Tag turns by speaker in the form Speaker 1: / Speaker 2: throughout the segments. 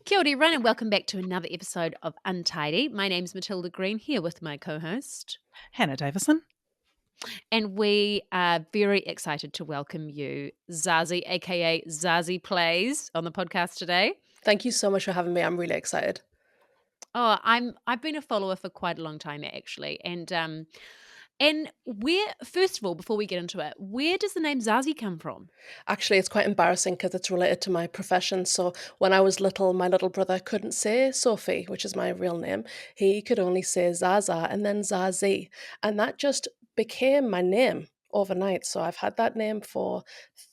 Speaker 1: Kia ora everyone and welcome back to another episode of Untidy. My name's Matilda Green here with my co-host.
Speaker 2: Hannah Davison.
Speaker 1: And we are very excited to welcome you, Zazi, aka Zazi Plays, on the podcast today.
Speaker 3: Thank you so much for having me. I'm really excited.
Speaker 1: Oh, I've been a follower for quite a long time actually. And where, first of all, before we get into it, where does the name Zazi come from?
Speaker 3: Actually, it's quite embarrassing because it's related to my profession. So when I was little, my little brother couldn't say Sophie, which is my real name. He could only say Zaza and then Zazi. And that just became my name overnight. So I've had that name for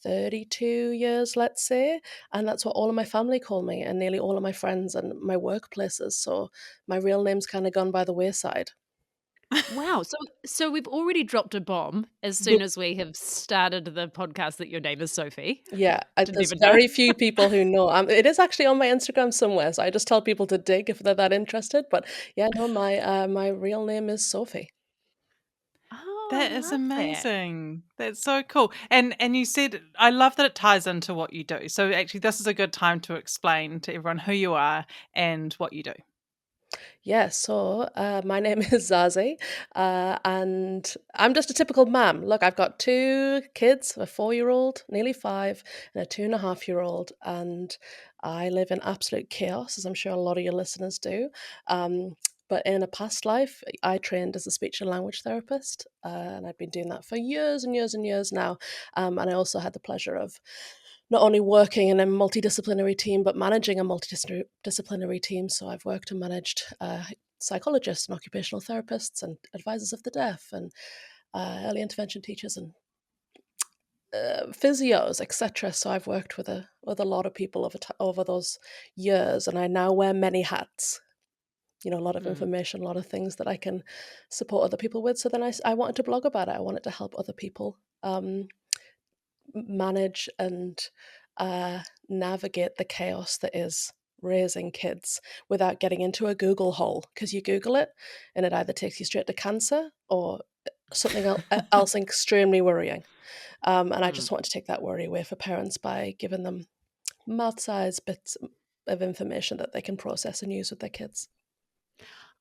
Speaker 3: 32 years, let's say. And that's what all of my family call me and nearly all of my friends and my workplaces. So my real name's kind of gone by the wayside.
Speaker 1: Wow. So we've already dropped a bomb as soon as we have started the podcast that your name is Sophie.
Speaker 3: Yeah,
Speaker 1: Didn't
Speaker 3: there's
Speaker 1: even know.
Speaker 3: very few people who know. It is actually on my Instagram somewhere, so I just tell people to dig if they're that interested. But yeah, no, my real name is Sophie.
Speaker 1: Oh,
Speaker 2: That
Speaker 1: I
Speaker 2: is
Speaker 1: love that.
Speaker 2: amazing. That's so cool. And you said, I love that it ties into what you do. So actually this is a good time to explain to everyone who you are and what you do.
Speaker 3: Yeah, so my name is Zazi, and I'm just a typical mum. Look, I've got two kids, a 4-year-old, nearly 5, and a 2.5-year-old, and I live in absolute chaos, as I'm sure a lot of your listeners do. But in a past life, I trained as a speech and language therapist, and I've been doing that for years and years and years now. And I also had the pleasure of not only working in a multidisciplinary team, but managing a multidisciplinary team. So I've worked and managed psychologists and occupational therapists and advisors of the deaf and early intervention teachers and physios, etc. So I've worked with a lot of people over those years, and I now wear many hats. You know, a lot of information, a lot of things that I can support other people with. So then I wanted to blog about it. I wanted to help other people manage and navigate the chaos that is raising kids without getting into a Google hole, because you Google it and it either takes you straight to cancer or something else extremely worrying. And I just want to take that worry away for parents by giving them mouth-sized bits of information that they can process and use with their kids.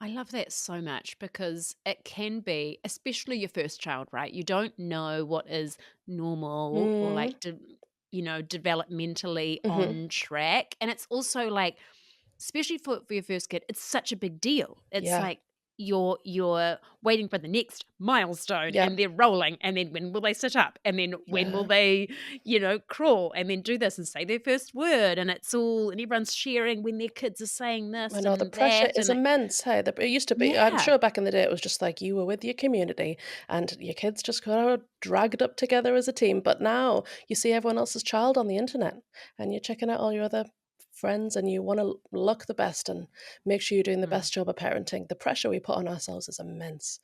Speaker 1: I love that so much because it can be, especially your first child, right? You don't know what is normal or
Speaker 3: Mm,
Speaker 1: like, developmentally
Speaker 3: hmm
Speaker 1: on track. And it's also like, especially for your first kid, it's such a big deal. It's
Speaker 3: Yeah,
Speaker 1: like you're waiting for the next milestone
Speaker 3: yeah,
Speaker 1: and they're rolling and then when will they sit up and then when will
Speaker 3: yeah.
Speaker 1: they crawl and then do this and say their first word and it's all and everyone's sharing when their kids are saying
Speaker 3: I
Speaker 1: this
Speaker 3: know the
Speaker 1: and
Speaker 3: pressure
Speaker 1: that
Speaker 3: is
Speaker 1: and
Speaker 3: immense. Hey, it used to be. I'm
Speaker 1: yeah.
Speaker 3: sure back in the day it was just like you were with your community and your kids just kind of dragged up together as a team. But now you see everyone else's child on the internet, and you're checking out all your other friends, and you want to look the best and make sure you're doing the
Speaker 1: Mm.
Speaker 3: best job of parenting. The pressure we put on ourselves is immense.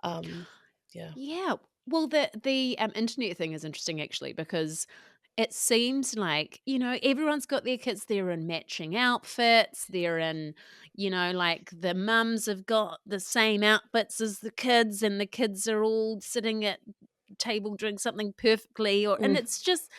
Speaker 3: Um, yeah.
Speaker 1: Yeah. Well, the internet thing is interesting actually because it seems like, everyone's got their kids, they're in matching outfits, they're in, like the mums have got the same outfits as the kids and the kids are all sitting at table doing something perfectly and
Speaker 3: Mm.
Speaker 1: it's just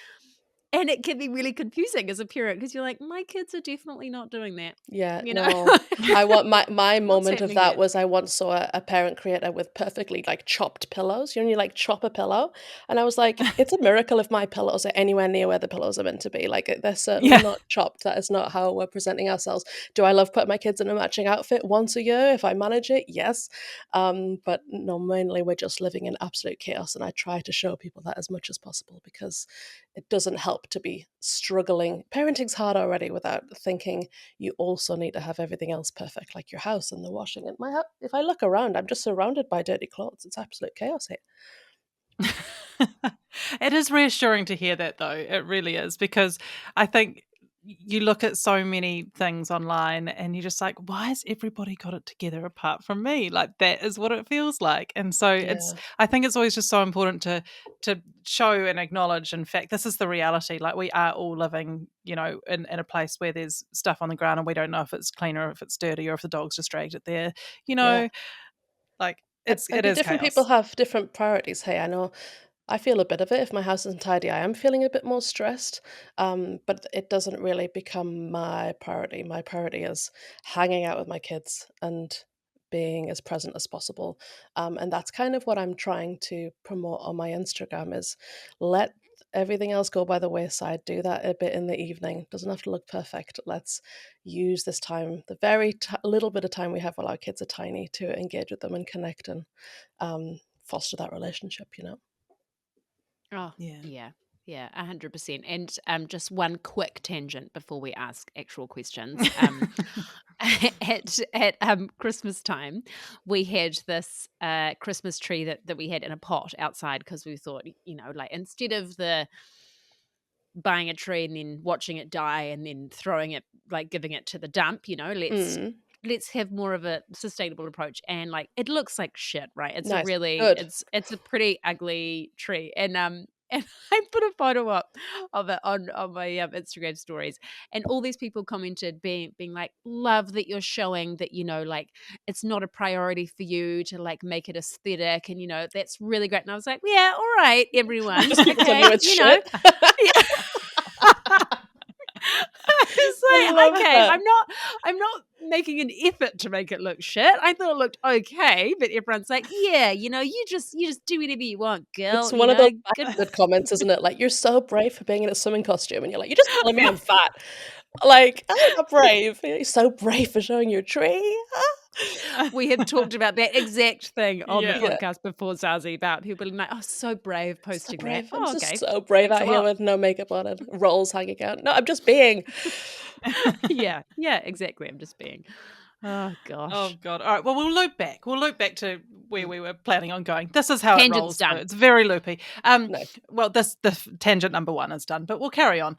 Speaker 1: and it can be really confusing as a parent because you're like, my kids are definitely not doing that.
Speaker 3: Yeah,
Speaker 1: You know?
Speaker 3: no. I want my
Speaker 1: What's
Speaker 3: moment of
Speaker 1: happening
Speaker 3: that
Speaker 1: there?
Speaker 3: was I once saw a parent creator with perfectly like chopped pillows. You know, you like chop a pillow, and I was like, it's a miracle if my pillows are anywhere near where the pillows are meant to be. Like they're certainly
Speaker 2: Yeah.
Speaker 3: not chopped. That is not how we're presenting ourselves. Do I love putting my kids in a matching outfit once a year if I manage it? Yes, but no, mainly we're just living in absolute chaos, and I try to show people that as much as possible because it doesn't help to be struggling. Parenting's hard already without thinking you also need to have everything else perfect, like your house and the washing. And if I look around, I'm just surrounded by dirty clothes. It's absolute chaos here.
Speaker 2: It is reassuring to hear that though. It really is, because I think you look at so many things online and you're just like, why has everybody got it together apart from me? Like that is what it feels like. And so
Speaker 3: Yeah.
Speaker 2: I think it's always just so important to show and acknowledge, in fact, this is the reality. Like we are all living, in a place where there's stuff on the ground and we don't know if it's clean or if it's dirty or if the dog's just dragged it there, you
Speaker 3: Yeah.
Speaker 2: know, like
Speaker 3: And,
Speaker 2: it is
Speaker 3: different people
Speaker 2: chaos.
Speaker 3: have different priorities. Hey, I know I feel a bit of it. If my house isn't tidy, I am feeling a bit more stressed. But it doesn't really become my priority. My priority is hanging out with my kids and being as present as possible. And that's kind of what I'm trying to promote on my Instagram is let everything else go by the wayside. Do that a bit in the evening. Doesn't have to look perfect. Let's use this time, the very little bit of time we have while our kids are tiny, to engage with them and connect and foster that relationship.
Speaker 1: Oh,
Speaker 2: Yeah.
Speaker 1: yeah. Yeah, 100%. And just one quick tangent before we ask actual questions. At Christmas time, we had this Christmas tree that we had in a pot outside because we thought, like instead of the buying a tree and then watching it die and then throwing it, like giving it to the dump,
Speaker 3: Mm,
Speaker 1: let's have more of a sustainable approach. And like it looks like shit, right? It's a
Speaker 3: nice.
Speaker 1: really
Speaker 3: Good.
Speaker 1: it's a pretty ugly tree. And and I put a photo up of it on my Instagram stories, and all these people commented, being like, "Love that you're showing that like it's not a priority for you to like make it aesthetic, and that's really great." And I was like, "Yeah, all right, everyone,
Speaker 3: Just keep telling you
Speaker 1: okay,
Speaker 3: it's shit.
Speaker 1: yeah." It's
Speaker 3: I
Speaker 1: like,
Speaker 3: love
Speaker 1: okay,
Speaker 3: that.
Speaker 1: I'm not making an effort to make it look shit. I thought it looked okay, but everyone's like, yeah, you just do whatever you want,
Speaker 3: It's
Speaker 1: girl.
Speaker 3: one of those
Speaker 1: Good.
Speaker 3: backhanded comments, isn't it? Like, "You're so brave for being in a swimming costume," and you're like, "You're just telling me I'm fat." Like, I'm not brave. You're so brave for showing your tree.
Speaker 1: We had talked about that exact thing on the
Speaker 2: Yeah.
Speaker 3: Yeah.
Speaker 1: podcast before, Zazie, about people being like, oh, so brave
Speaker 3: So
Speaker 1: posting that.
Speaker 3: brave. I'm
Speaker 1: Oh,
Speaker 3: just
Speaker 1: okay.
Speaker 3: so brave
Speaker 1: Thanks a
Speaker 3: out here
Speaker 1: lot.
Speaker 3: with no makeup on and rolls hanging out. No, I'm just being.
Speaker 1: Yeah, yeah, exactly. I'm just being. Oh
Speaker 2: Oh
Speaker 1: gosh.
Speaker 2: god. All right. Well, we'll loop back. We'll loop back to where
Speaker 3: Mm,
Speaker 2: we were planning on going. This is how it
Speaker 1: Tangent's
Speaker 2: rolls. So
Speaker 1: done.
Speaker 2: it's very loopy.
Speaker 3: nice.
Speaker 2: Well, tangent number one is done, but we'll carry on.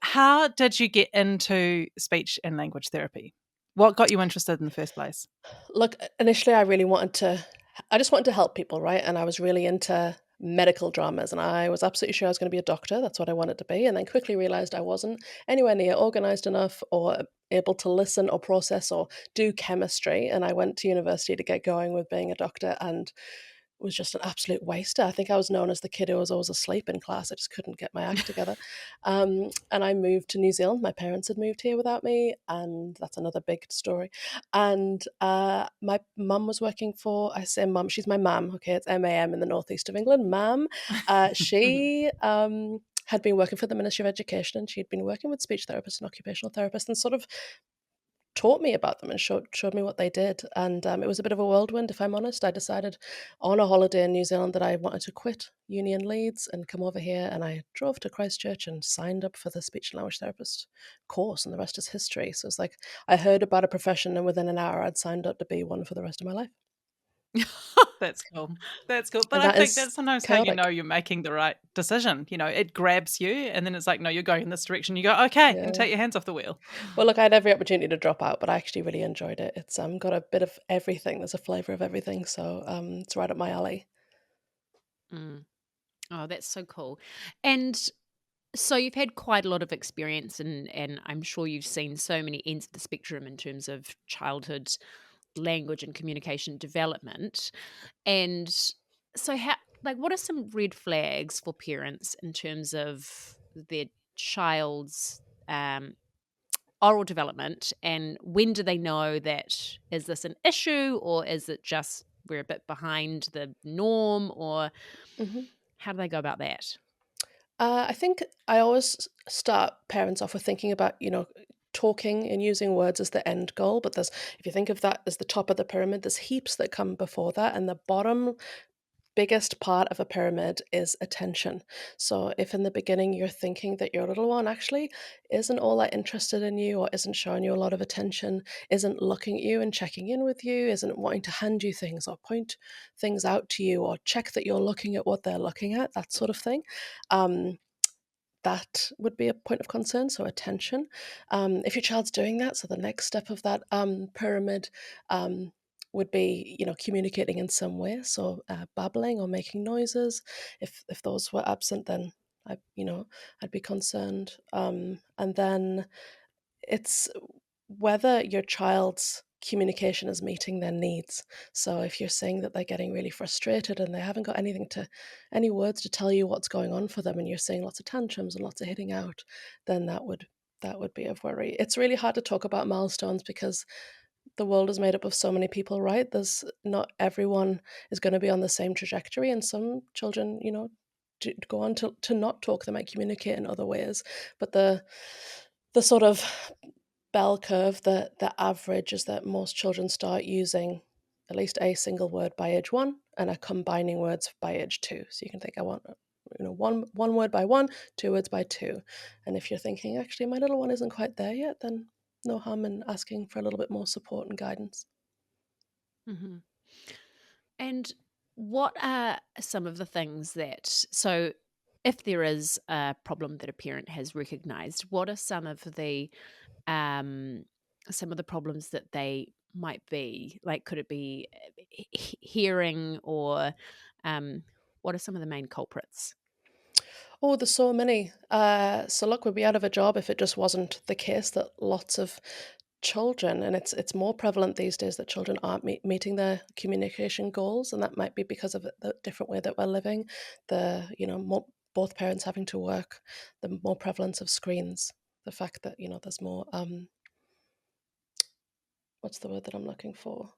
Speaker 2: How did you get into speech and language therapy? What got you interested in the first place?
Speaker 3: Look, initially, I just wanted to help people, right? And I was really into medical dramas, and I was absolutely sure I was going to be a doctor. That's what I wanted to be. And then quickly realized I wasn't anywhere near organized enough or able to listen or process or do chemistry. And I went to university to get going with being a doctor and was just an absolute waster. I think I was known as the kid who was always asleep in class. I just couldn't get my act together. And I moved to New Zealand. My parents had moved here without me, and that's another big story. And my mum was working for, I say mum, she's my mam. Okay, it's MAM in the northeast of England. Mam. She had been working for the Ministry of Education, and she'd been working with speech therapists and occupational therapists and sort of taught me about them and showed me what they did. And it was a bit of a whirlwind, if I'm honest. I decided on a holiday in New Zealand that I wanted to quit uni in Leeds and come over here. And I drove to Christchurch and signed up for the speech and language therapist course, and the rest is history. So it's like I heard about a profession, and within an hour, I'd signed up to be one for the rest of my life.
Speaker 2: That's cool. That's cool. But
Speaker 3: And
Speaker 2: I
Speaker 3: that
Speaker 2: think
Speaker 3: is
Speaker 2: that's sometimes how you know
Speaker 3: chaotic.
Speaker 2: you're making the right decision. It grabs you and then it's like, no, you're going in this direction. You go, okay, and
Speaker 3: Yeah.
Speaker 2: take your hands off the wheel.
Speaker 3: Well, look, I had every opportunity to drop out, but I actually really enjoyed it. It's got a bit of everything. There's a flavor of everything, so it's right up my alley.
Speaker 1: Mm. Oh, that's so cool. And so you've had quite a lot of experience, and I'm sure you've seen so many ends of the spectrum in terms of childhood language and communication development. And so how like what are some red flags for parents in terms of their child's oral development, and when do they know that is this an issue, or is it just we're a bit behind the norm, or
Speaker 3: Mhm.
Speaker 1: how do they go about that?
Speaker 3: I think I always start parents off with thinking about, talking and using words as the end goal. But if you think of that as the top of the pyramid, there's heaps that come before that. And the bottom biggest part of a pyramid is attention. So if in the beginning you're thinking that your little one actually isn't all that interested in you or isn't showing you a lot of attention, isn't looking at you and checking in with you, isn't wanting to hand you things or point things out to you or check that you're looking at what they're looking at, that sort of thing. Um, that would be a point of concern. So attention. If your child's doing that, so the next step of that pyramid would be, communicating in some way. So babbling or making noises. If those were absent, then I'd be concerned. And then it's whether your child's communication is meeting their needs. So if you're saying that they're getting really frustrated and they haven't got any words to tell you what's going on for them, and you're seeing lots of tantrums and lots of hitting out, then that would be of worry. It's really hard to talk about milestones because the world is made up of so many people, right? There's not everyone is going to be on the same trajectory, and some children, go on to not talk, they might communicate in other ways. But the sort of bell curve, the average is that most children start using at least a single word by age 1 and are combining words by age 2. So you can think, I want one word by 1, 2 words by 2. And if you're thinking, actually, my little one isn't quite there yet, then no harm in asking for a little bit more support and guidance.
Speaker 1: Hmm. And what are some of the things that, so if there is a problem that a parent has recognized, what are um, some of the problems that they might be? Like, could it be hearing, or um, what are some of the main culprits?
Speaker 3: Oh, there's so many. So look, we'd be out of a job if it just wasn't the case that lots of children, and it's more prevalent these days, that children aren't meeting their communication goals, and that might be because of the different way that we're living. Both parents having to work, the more prevalence of screens, the fact that there's more what's the word that I'm looking for?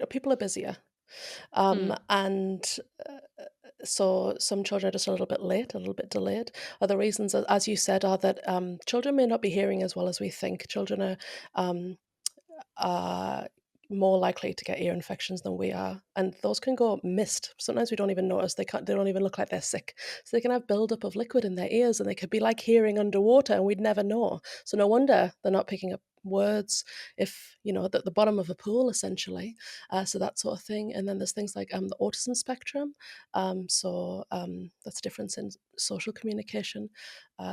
Speaker 3: People are busier.
Speaker 1: Mm.
Speaker 3: And so some children are just a little bit late, a little bit delayed. Other reasons, as you said, are that children may not be hearing as well as we think. Children um, are more likely to get ear infections than we are, and those can go missed. Sometimes we don't even notice. They don't even look like they're sick, so they can have buildup of liquid in their ears, and they could be like hearing underwater, and we'd never know. So no wonder they're not picking up words, if at the bottom of a pool, essentially. So that sort of thing. And then there's things like the autism spectrum. That's a difference in social communication.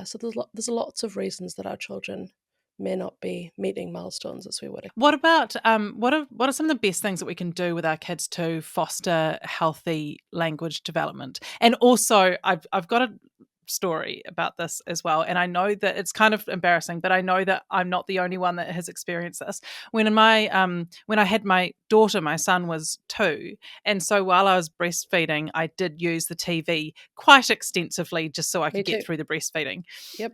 Speaker 3: So there's lots of reasons that our children may not be meeting milestones as we would expect.
Speaker 2: What about what are some of the best things that we can do with our kids to foster healthy language development? And also, I've got a story about this as well, and I know that it's kind of embarrassing, but I know that I'm not the only one that has experienced this. When I had my daughter, my son was 2, and so while I was breastfeeding, I did use the TV quite extensively just so I
Speaker 3: Me
Speaker 2: could get
Speaker 3: too.
Speaker 2: through the breastfeeding.
Speaker 3: Yep.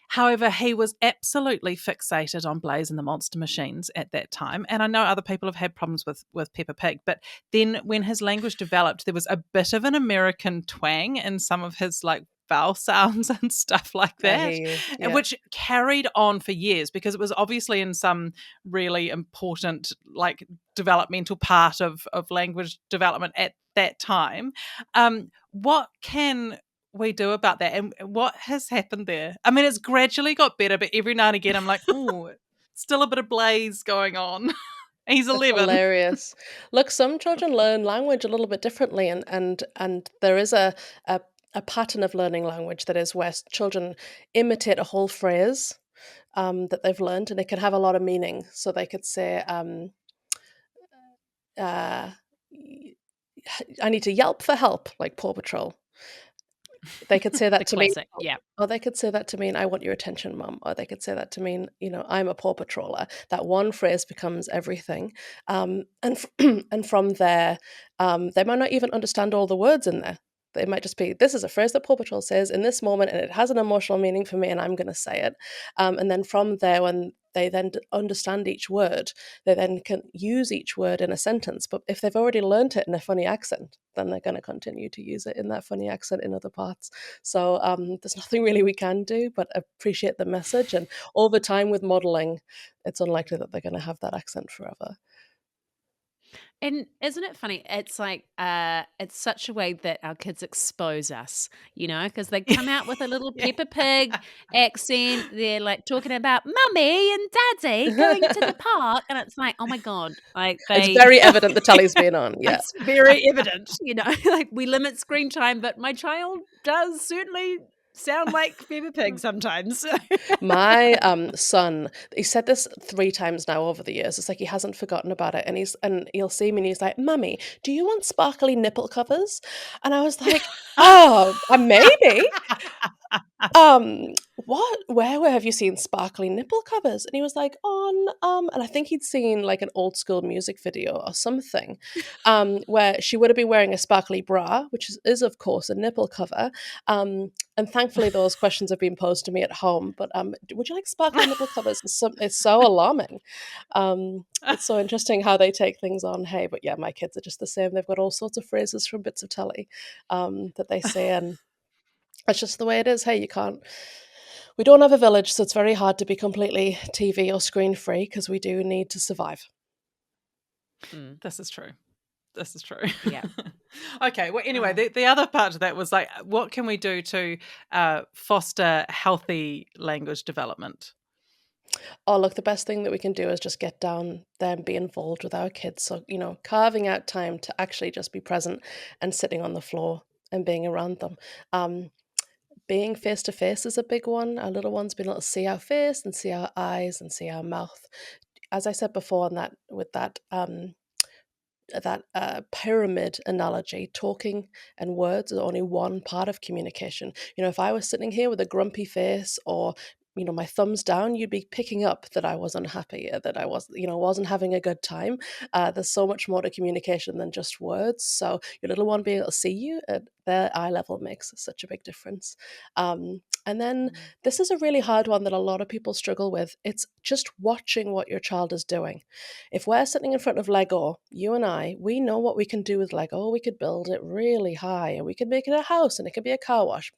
Speaker 2: However, he was absolutely fixated on Blaze and the Monster Machines at that time. And I know other people have had problems with Peppa Pig. But then when his language developed, there was a bit of an American twang in some of his vowel sounds and stuff like
Speaker 3: I hear
Speaker 2: that,
Speaker 3: you. Yeah.
Speaker 2: which carried on for years because it was obviously in some really important developmental part of language development at that time. What can we do about that, and what has happened there? I mean, it's gradually got better, but every now and again I'm like, oh, still a bit of Blaze going on. He's
Speaker 3: That's
Speaker 2: 11.
Speaker 3: hilarious. Look, some children learn language a little bit differently, and there is a a pattern of learning language that is where children imitate a whole phrase that they've learned, and it can have a lot of meaning. So they could say, uh, "I need to yelp for help," like Paw Patrol. They could say
Speaker 1: The
Speaker 3: that to me.
Speaker 1: classic, yeah.
Speaker 3: Or they could say that to mean, "I want your attention, mum." Or they could say that to mean, "I'm a paw patroller." That one phrase becomes everything. And from there, they might not even understand all the words in there. They might just be, "This is a phrase that Paw Patrol says in this moment, and it has an emotional meaning for me, and I'm going to say it." And then from there, when they then understand each word, they then can use each word in a sentence. But if they've already learnt it in a funny accent, then they're going to continue to use it in that funny accent in other parts. So there's nothing really we can do but appreciate the message. And over time with modeling, it's unlikely that they're going to have that accent forever.
Speaker 1: And isn't it funny? It's like, it's such a way that our kids expose us, because they come out with a little
Speaker 2: Yeah.
Speaker 1: Peppa Pig accent. They're like talking about mummy and daddy going to the park. And it's like, oh my God, like
Speaker 3: It's very evident the tally's
Speaker 2: Yeah.
Speaker 3: been on. Yeah.
Speaker 1: it's very evident, like we limit screen time, but my child does certainly sound like Peppa Pig sometimes.
Speaker 3: My son, he said this 3 times now over the years. It's like he hasn't forgotten about it, and he'll see me and he's like, "Mummy, do you want sparkly nipple covers?" And I was like, "Oh, maybe." Where have you seen sparkly nipple covers? And he was like, on, and I think he'd seen like an old school music video or something, where she would have been wearing a sparkly bra, which is of course a nipple cover. And thankfully those questions have been posed to me at home. But would you like sparkly nipple covers? It's so alarming. It's so interesting how they take things on. Hey, but yeah, my kids are just the same. They've got all sorts of phrases from bits of telly that they say, and it's just the way it is. Hey, you can't. We don't have a village, so it's very hard to be completely TV or screen free because we do need to survive.
Speaker 1: Mm,
Speaker 2: This is true. This is true.
Speaker 1: yeah.
Speaker 2: Okay. Well, anyway,
Speaker 1: Oh.
Speaker 2: the other part of that was like, what can we do to foster healthy language development?
Speaker 3: Oh, look, the best thing that we can do is just get down there and be involved with our kids. So, carving out time to actually just be present and sitting on the floor and being around them. Um, Being face to face is a big one. Our little ones being able to see our face and see our eyes and see our mouth. As I said before, on that with that pyramid analogy, talking and words are only one part of communication. If I was sitting here with a grumpy face or my thumbs down, you'd be picking up that I was unhappy, that I wasn't having a good time. There's so much more to communication than just words. So your little one being able to see you at their eye level makes such a big difference. And then
Speaker 1: Mm.
Speaker 3: this is a really hard one that a lot of people struggle with. It's just watching what your child is doing. If we're sitting in front of Lego, you and we know what we can do with Lego. We could build it really high and we could make it a house and it could be a car wash,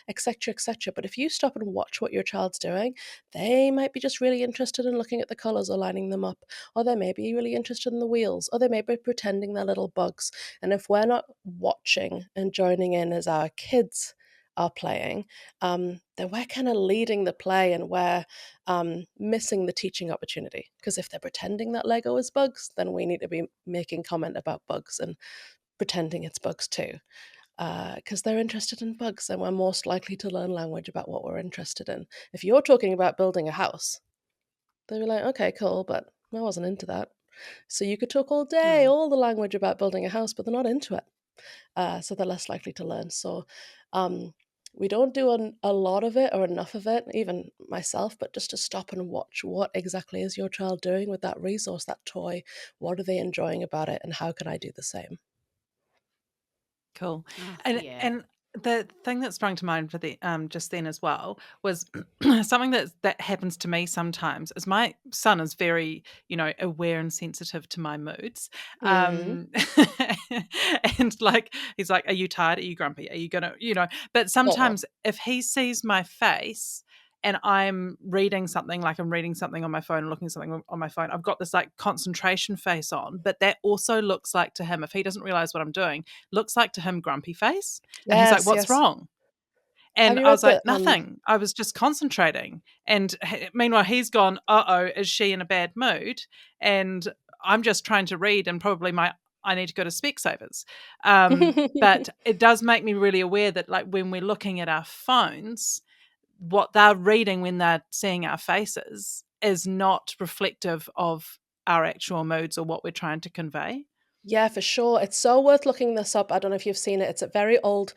Speaker 3: etc., etc. But if you stop and watch what your child's doing, they might be just really interested in looking at the colors or lining them up, or they may be really interested in the wheels, or they may be pretending they're little bugs. And if we're not watching and joining in as our kids are playing, then we're kind of leading the play and we're missing the teaching opportunity. Because if they're pretending that Lego is bugs, then we need to be making comment about bugs and pretending it's bugs too. Because they're interested in bugs, and we're most likely to learn language about what we're interested in. If you're talking about building a house, they'll be like, okay, cool, but I wasn't into that. So you could talk all day,
Speaker 2: Mm.
Speaker 3: all the language about building a house, but they're not into it. So they're less likely to learn. So um, we don't do a lot of it or enough of it, even myself, but just to stop and watch what exactly is your child doing with that resource, that toy. What are they enjoying about it, and how can I do the same?
Speaker 2: Cool.
Speaker 1: Oh,
Speaker 2: And
Speaker 1: yeah.
Speaker 2: and the thing that sprung to mind for the just then as well was something that happens to me sometimes is my son is very, aware and sensitive to my moods.
Speaker 3: Mm.
Speaker 2: Um and like he's like, are you tired? Are you grumpy? Are you gonna, but
Speaker 3: Oh.
Speaker 2: sometimes if he sees my face and I'm reading something, like I'm reading something on my phone, looking at something on my phone, I've got this like concentration face on, but that also looks like to him, if he doesn't realize what I'm doing, looks like to him grumpy face. And he's like,
Speaker 3: Yes,
Speaker 2: what's
Speaker 3: yes.
Speaker 2: wrong?
Speaker 3: Have
Speaker 2: And
Speaker 3: you
Speaker 2: I
Speaker 3: read
Speaker 2: was like,
Speaker 3: the
Speaker 2: nothing. I was just concentrating. And meanwhile, he's gone, uh-oh, is she in a bad mood? And I'm just trying to read and probably I need to go to Specsavers. But it does make me really aware that like when we're looking at our phones, what they're reading when they're seeing our faces is not reflective of our actual moods or what we're trying to convey.
Speaker 3: Yeah, for sure. It's so worth looking this up. I don't know if you've seen it. It's a very old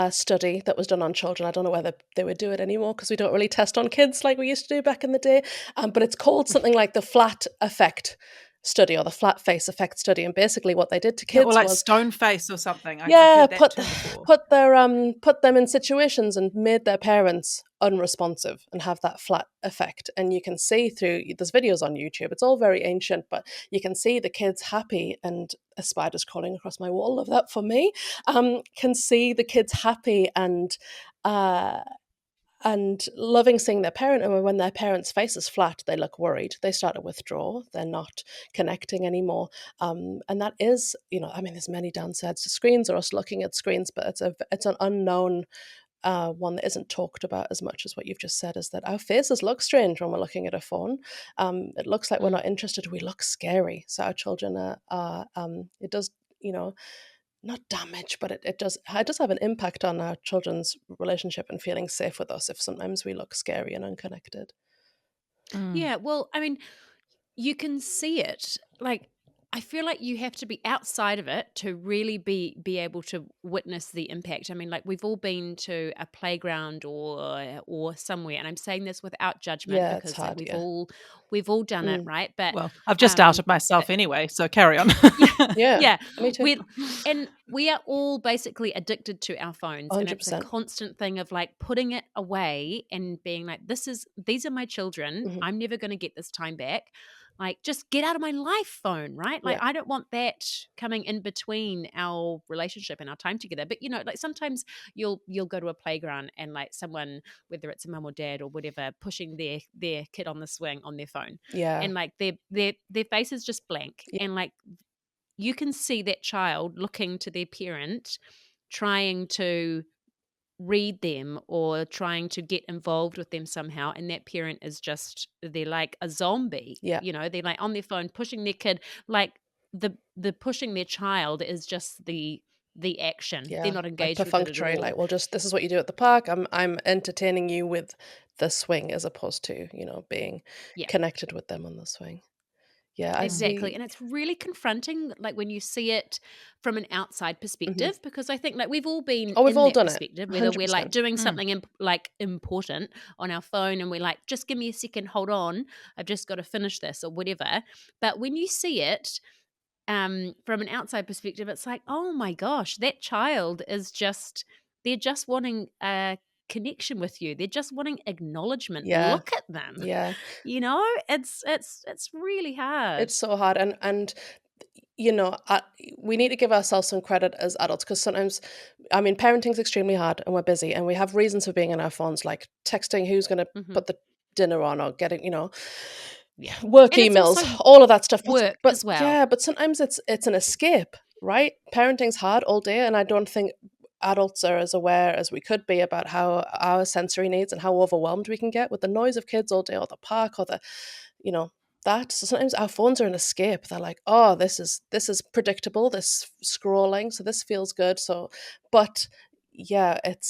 Speaker 3: study that was done on children. I don't know whether they would do it anymore because we don't really test on kids like we used to do back in the day. But it's called something like the flat effect study or the flat face effect study. And basically, what they did to
Speaker 2: Yeah, or
Speaker 3: kids
Speaker 2: like
Speaker 3: was,
Speaker 2: stone face or something. I've
Speaker 3: yeah,
Speaker 2: heard that term before.
Speaker 3: put them in situations and made their parents unresponsive and have that flat effect. And you can see through there's videos on YouTube. It's all very ancient, but you can see the kids happy, and a spider's crawling across my wall. Love that for me. Can see the kids happy uh and loving seeing their parent. And when their parent's face is flat, they look worried, they start to withdraw, they're not connecting anymore. And that is, I mean, there's many downsides to screens or us looking at screens, but it's an unknown one that isn't talked about as much as what you've just said, is that our faces look strange when we're looking at a phone. It looks like we're
Speaker 1: Mm.
Speaker 3: not interested, we look scary. So our children it does, you know not damage, but it does have an impact on our children's relationship and feeling safe with us if sometimes we look scary and unconnected.
Speaker 2: Mm.
Speaker 1: Yeah, well, I mean, you can see it. Like, I feel like you have to be outside of it to really be able to witness the impact. I mean, like we've all been to a playground or somewhere, and I'm saying this without judgment
Speaker 3: Yeah, it's
Speaker 1: because like
Speaker 3: hard, yeah.
Speaker 1: we've all done it,
Speaker 3: Mm.
Speaker 1: right? But
Speaker 2: Well, I've just
Speaker 1: um
Speaker 2: outed myself anyway, so carry on.
Speaker 1: yeah,
Speaker 3: Yeah,
Speaker 1: yeah.
Speaker 3: me too.
Speaker 1: We and we are all basically addicted to our phones, and it's a
Speaker 3: 100%.
Speaker 1: constant thing of like putting it away and being like, these are my children.
Speaker 3: Mhm.
Speaker 1: I'm never gonna get this time back. Like, just get out of my life, phone, right? Like,
Speaker 3: Yeah,
Speaker 1: I don't want that coming in between our relationship and our time together. But like sometimes you'll go to a playground and like someone, whether it's a mum or dad or whatever, pushing their kid on the swing on their phone,
Speaker 3: yeah,
Speaker 1: and like their face is just blank,
Speaker 3: yeah,
Speaker 1: and like you can see that child looking to their parent, trying to read them or trying to get involved with them somehow, and that parent is just, they're like a zombie,
Speaker 3: yeah,
Speaker 1: they're like on their phone pushing their kid, like the pushing their child is just the action. They're
Speaker 3: yeah.
Speaker 1: not
Speaker 3: Like
Speaker 1: engaged with it at
Speaker 3: perfunctory, like,
Speaker 1: all.
Speaker 3: well, just this is what you do at the park. I'm entertaining you with the swing as opposed to, being
Speaker 1: Yeah.
Speaker 3: connected with them on the swing. Yeah, I
Speaker 1: Exactly.
Speaker 3: see.
Speaker 1: And it's really confronting, like when you see it from an outside
Speaker 3: Mhm.
Speaker 1: perspective, because I think like we've all been
Speaker 3: Oh, we've
Speaker 1: in
Speaker 3: all
Speaker 1: that
Speaker 3: done it.
Speaker 1: perspective, whether we're like
Speaker 3: 100%.
Speaker 1: doing
Speaker 2: Mm.
Speaker 1: something like important on our phone and we're like, just give me a second, hold on, I've just got to finish this or whatever. But when you see it from an outside perspective, it's like, oh my gosh, that child is just, they're just wanting a connection with you. They're just wanting acknowledgement.
Speaker 3: Yeah,
Speaker 1: Look at them.
Speaker 3: yeah.
Speaker 1: It's really hard.
Speaker 3: It's so hard, and you know, uh, we need to give ourselves some credit as adults because sometimes, I mean, parenting's extremely hard and we're busy and we have reasons for being on our phones, like texting who's going to
Speaker 1: Hmm.
Speaker 3: put the dinner on or getting,
Speaker 1: Yeah.
Speaker 3: work
Speaker 1: And it's
Speaker 3: emails,
Speaker 1: also
Speaker 3: all of that stuff. But
Speaker 1: work
Speaker 3: but
Speaker 1: as well.
Speaker 3: yeah, but sometimes it's an escape, right? Parenting's hard all day, and I don't think adults are as aware as we could be about how our sensory needs and how overwhelmed we can get with the noise of kids all day or the park or the you know that. So sometimes our phones are an escape. They're like, oh, this is predictable, this scrolling, so this feels good. So but yeah, it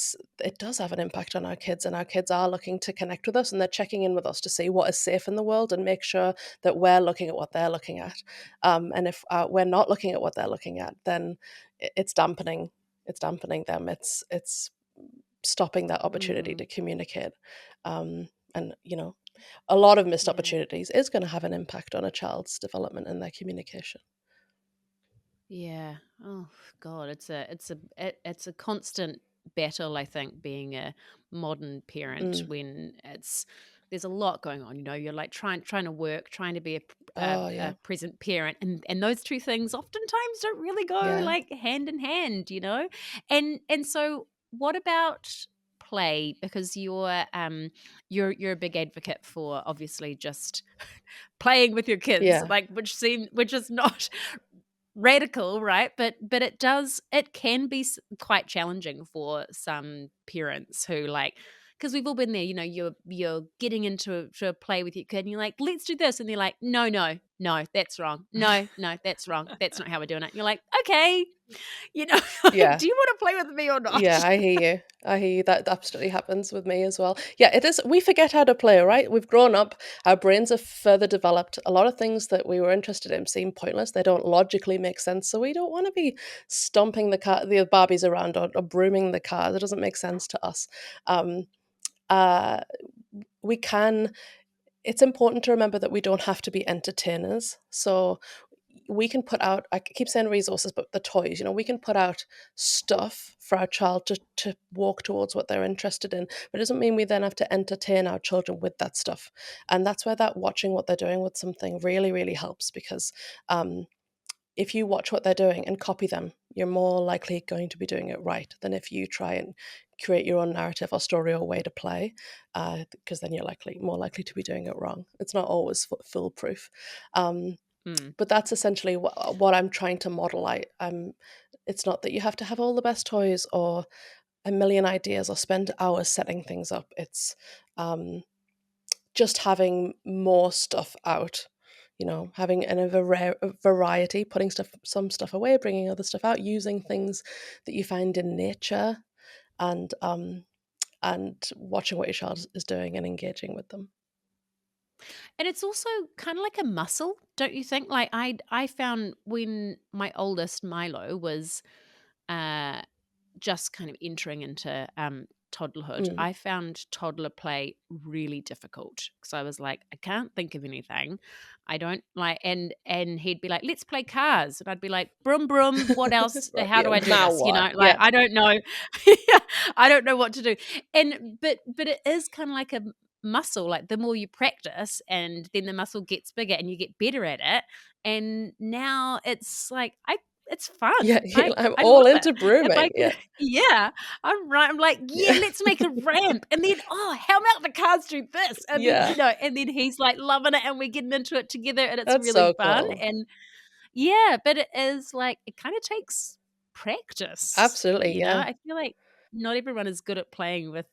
Speaker 3: does have an impact on our kids, and our kids are looking to connect with us, and they're checking in with us to see what is safe in the world and make sure that we're looking at what they're looking at. And if we're not looking at what they're looking at, then it's dampening them. It's stopping that opportunity
Speaker 1: Mm,
Speaker 3: to communicate. And a lot of missed
Speaker 1: yeah.
Speaker 3: opportunities is going to have an impact on a child's development and their communication.
Speaker 1: Yeah. Oh God, it's a constant battle, I think, being a modern parent
Speaker 3: Mm.
Speaker 1: when there's a lot going on. You're like trying to work, trying to be
Speaker 3: Oh
Speaker 1: a
Speaker 3: yeah,
Speaker 1: present parent, and those two things oftentimes don't really go
Speaker 3: yeah,
Speaker 1: like hand in hand. And so what about play? Because you're a big advocate for obviously just playing with your kids,
Speaker 3: yeah.
Speaker 1: like which is not radical, right? But it can be quite challenging for some parents who like, because we've all been there. You're getting to a play with your kid and you're like, let's do this, and they're like, no, no, no, that's wrong, no, no, that's wrong, that's not how we're doing it. And you're like, okay, like,
Speaker 3: Yeah.
Speaker 1: do you want to play with me or
Speaker 3: Yeah,
Speaker 1: not?
Speaker 3: I hear you. I hear you. That absolutely happens with me as well. Yeah, it is. We forget how to play, right? We've grown up, our brains have further developed. A lot of things that we were interested in seem pointless. They don't logically make sense. So we don't want to be stomping the Barbies around or brooming the cars. It doesn't make sense to us. Um, uh, we can It's important to remember that we don't have to be entertainers. So we can put out, I keep saying resources, but the toys, we can put out stuff for our child to walk towards what they're interested in. But it doesn't mean we then have to entertain our children with that stuff. And that's where that watching what they're doing with something really, really helps because um, if you watch what they're doing and copy them, you're more likely going to be doing it right than if you try and create your own narrative or story or way to play, because then you're more likely to be doing it wrong. It's not always foolproof. Um,
Speaker 1: Hmm.
Speaker 3: but that's essentially what I'm trying to model. It's not that you have to have all the best toys or a million ideas or spend hours setting things up. It's um, just having more stuff out, having a variety, putting some stuff away, bringing other stuff out, using things that you find in nature, and watching what your child is doing and engaging with them.
Speaker 1: And it's also kind of like a muscle, don't you think? Like I found when my oldest Milo was uh just kind of entering into toddlerhood,
Speaker 3: Mm.
Speaker 1: I found toddler play really difficult because I was like, I can't think of anything. I don't like, and he'd be like, let's play cars, and I'd be like, broom broom. What else?
Speaker 3: Right,
Speaker 1: How
Speaker 3: yeah,
Speaker 1: do I do
Speaker 3: now
Speaker 1: this? You
Speaker 3: what?
Speaker 1: know, like
Speaker 3: Yeah.
Speaker 1: I don't know. Yeah, I don't know what to do. And but it is kind of like a muscle. Like the more you practice, and then the muscle gets bigger, and you get better at it. And now it's like it's
Speaker 3: Yeah,
Speaker 1: fun.
Speaker 3: I'm
Speaker 1: I
Speaker 3: all
Speaker 1: love it.
Speaker 3: into
Speaker 1: If I
Speaker 3: brooming,
Speaker 1: could,
Speaker 3: yeah.
Speaker 1: yeah, I'm right. I'm like, yeah,
Speaker 3: Yeah.
Speaker 1: let's make a ramp, and then how about the cars do this, and then
Speaker 3: Yeah,
Speaker 1: and then he's like loving it, and we're getting into it together, and it's
Speaker 3: that's
Speaker 1: really
Speaker 3: so
Speaker 1: fun,
Speaker 3: cool.
Speaker 1: and yeah, but it is like it kind of takes practice.
Speaker 3: Absolutely,
Speaker 1: You know,
Speaker 3: yeah.
Speaker 1: I feel like not everyone is good at playing with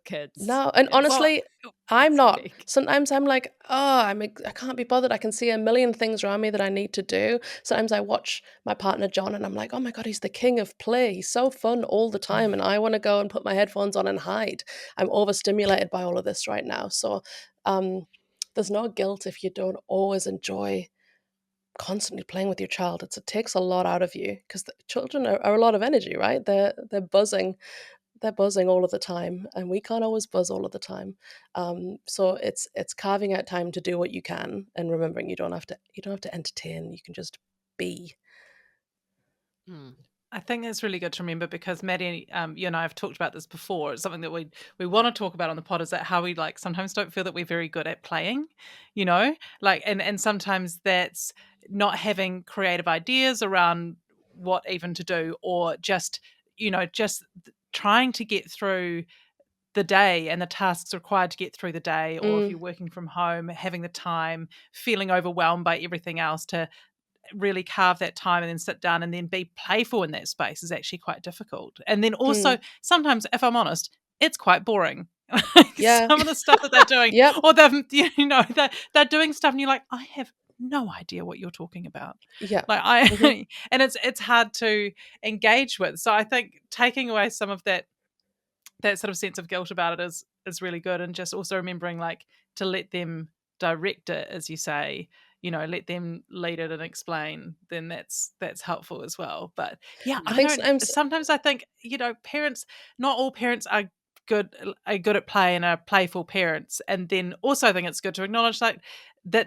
Speaker 1: kids.
Speaker 3: No, and
Speaker 1: For
Speaker 3: honestly, I'm
Speaker 1: it's
Speaker 3: not.
Speaker 1: unique.
Speaker 3: Sometimes I'm like, "Oh, I can't be bothered. I can see a million things around me that I need to do." Sometimes I watch my partner John and I'm like, "Oh my God, he's the king of play. He's so fun all the time." And I want to go and put my headphones on and hide. I'm overstimulated by all of this right now. So, um, there's no guilt if you don't always enjoy constantly playing with your child. It takes a lot out of you because the children are a lot of energy, right? They're buzzing all of the time, and we can't always buzz all of the time. So it's carving out time to do what you can, and remembering you don't have to entertain. You can just be.
Speaker 1: Mm.
Speaker 2: I think it's really good to remember because Maddie, you and I have talked about this before. It's something that we want to talk about on the pod is that how we like sometimes don't feel that we're very good at playing, you know, like and sometimes that's not having creative ideas around what even to do or just just trying to get through the day and the tasks required to get through the day, or if
Speaker 3: Mm,
Speaker 2: you're working from home, having the time, feeling overwhelmed by everything else to really carve that time and then sit down and then be playful in that space is actually quite difficult. And then also
Speaker 3: mm,
Speaker 2: sometimes, if I'm honest, it's quite boring. Like
Speaker 3: yeah.
Speaker 2: some of the stuff that they're doing,
Speaker 3: Yep.
Speaker 2: or they're doing stuff, and you're like, I have no idea what you're talking about.
Speaker 3: Yeah.
Speaker 2: Like
Speaker 3: Hmm.
Speaker 2: I, and it's hard to engage with. So I think taking away some of that sort of sense of guilt about it is really good, and just also remembering like to let them direct it, as you say, let them lead it and explain, then that's helpful as well. But yeah,
Speaker 3: I
Speaker 2: I
Speaker 3: think
Speaker 2: don't
Speaker 3: sometimes.
Speaker 2: sometimes I think parents, not all parents are good at play and are playful parents, and then also I think it's good to acknowledge that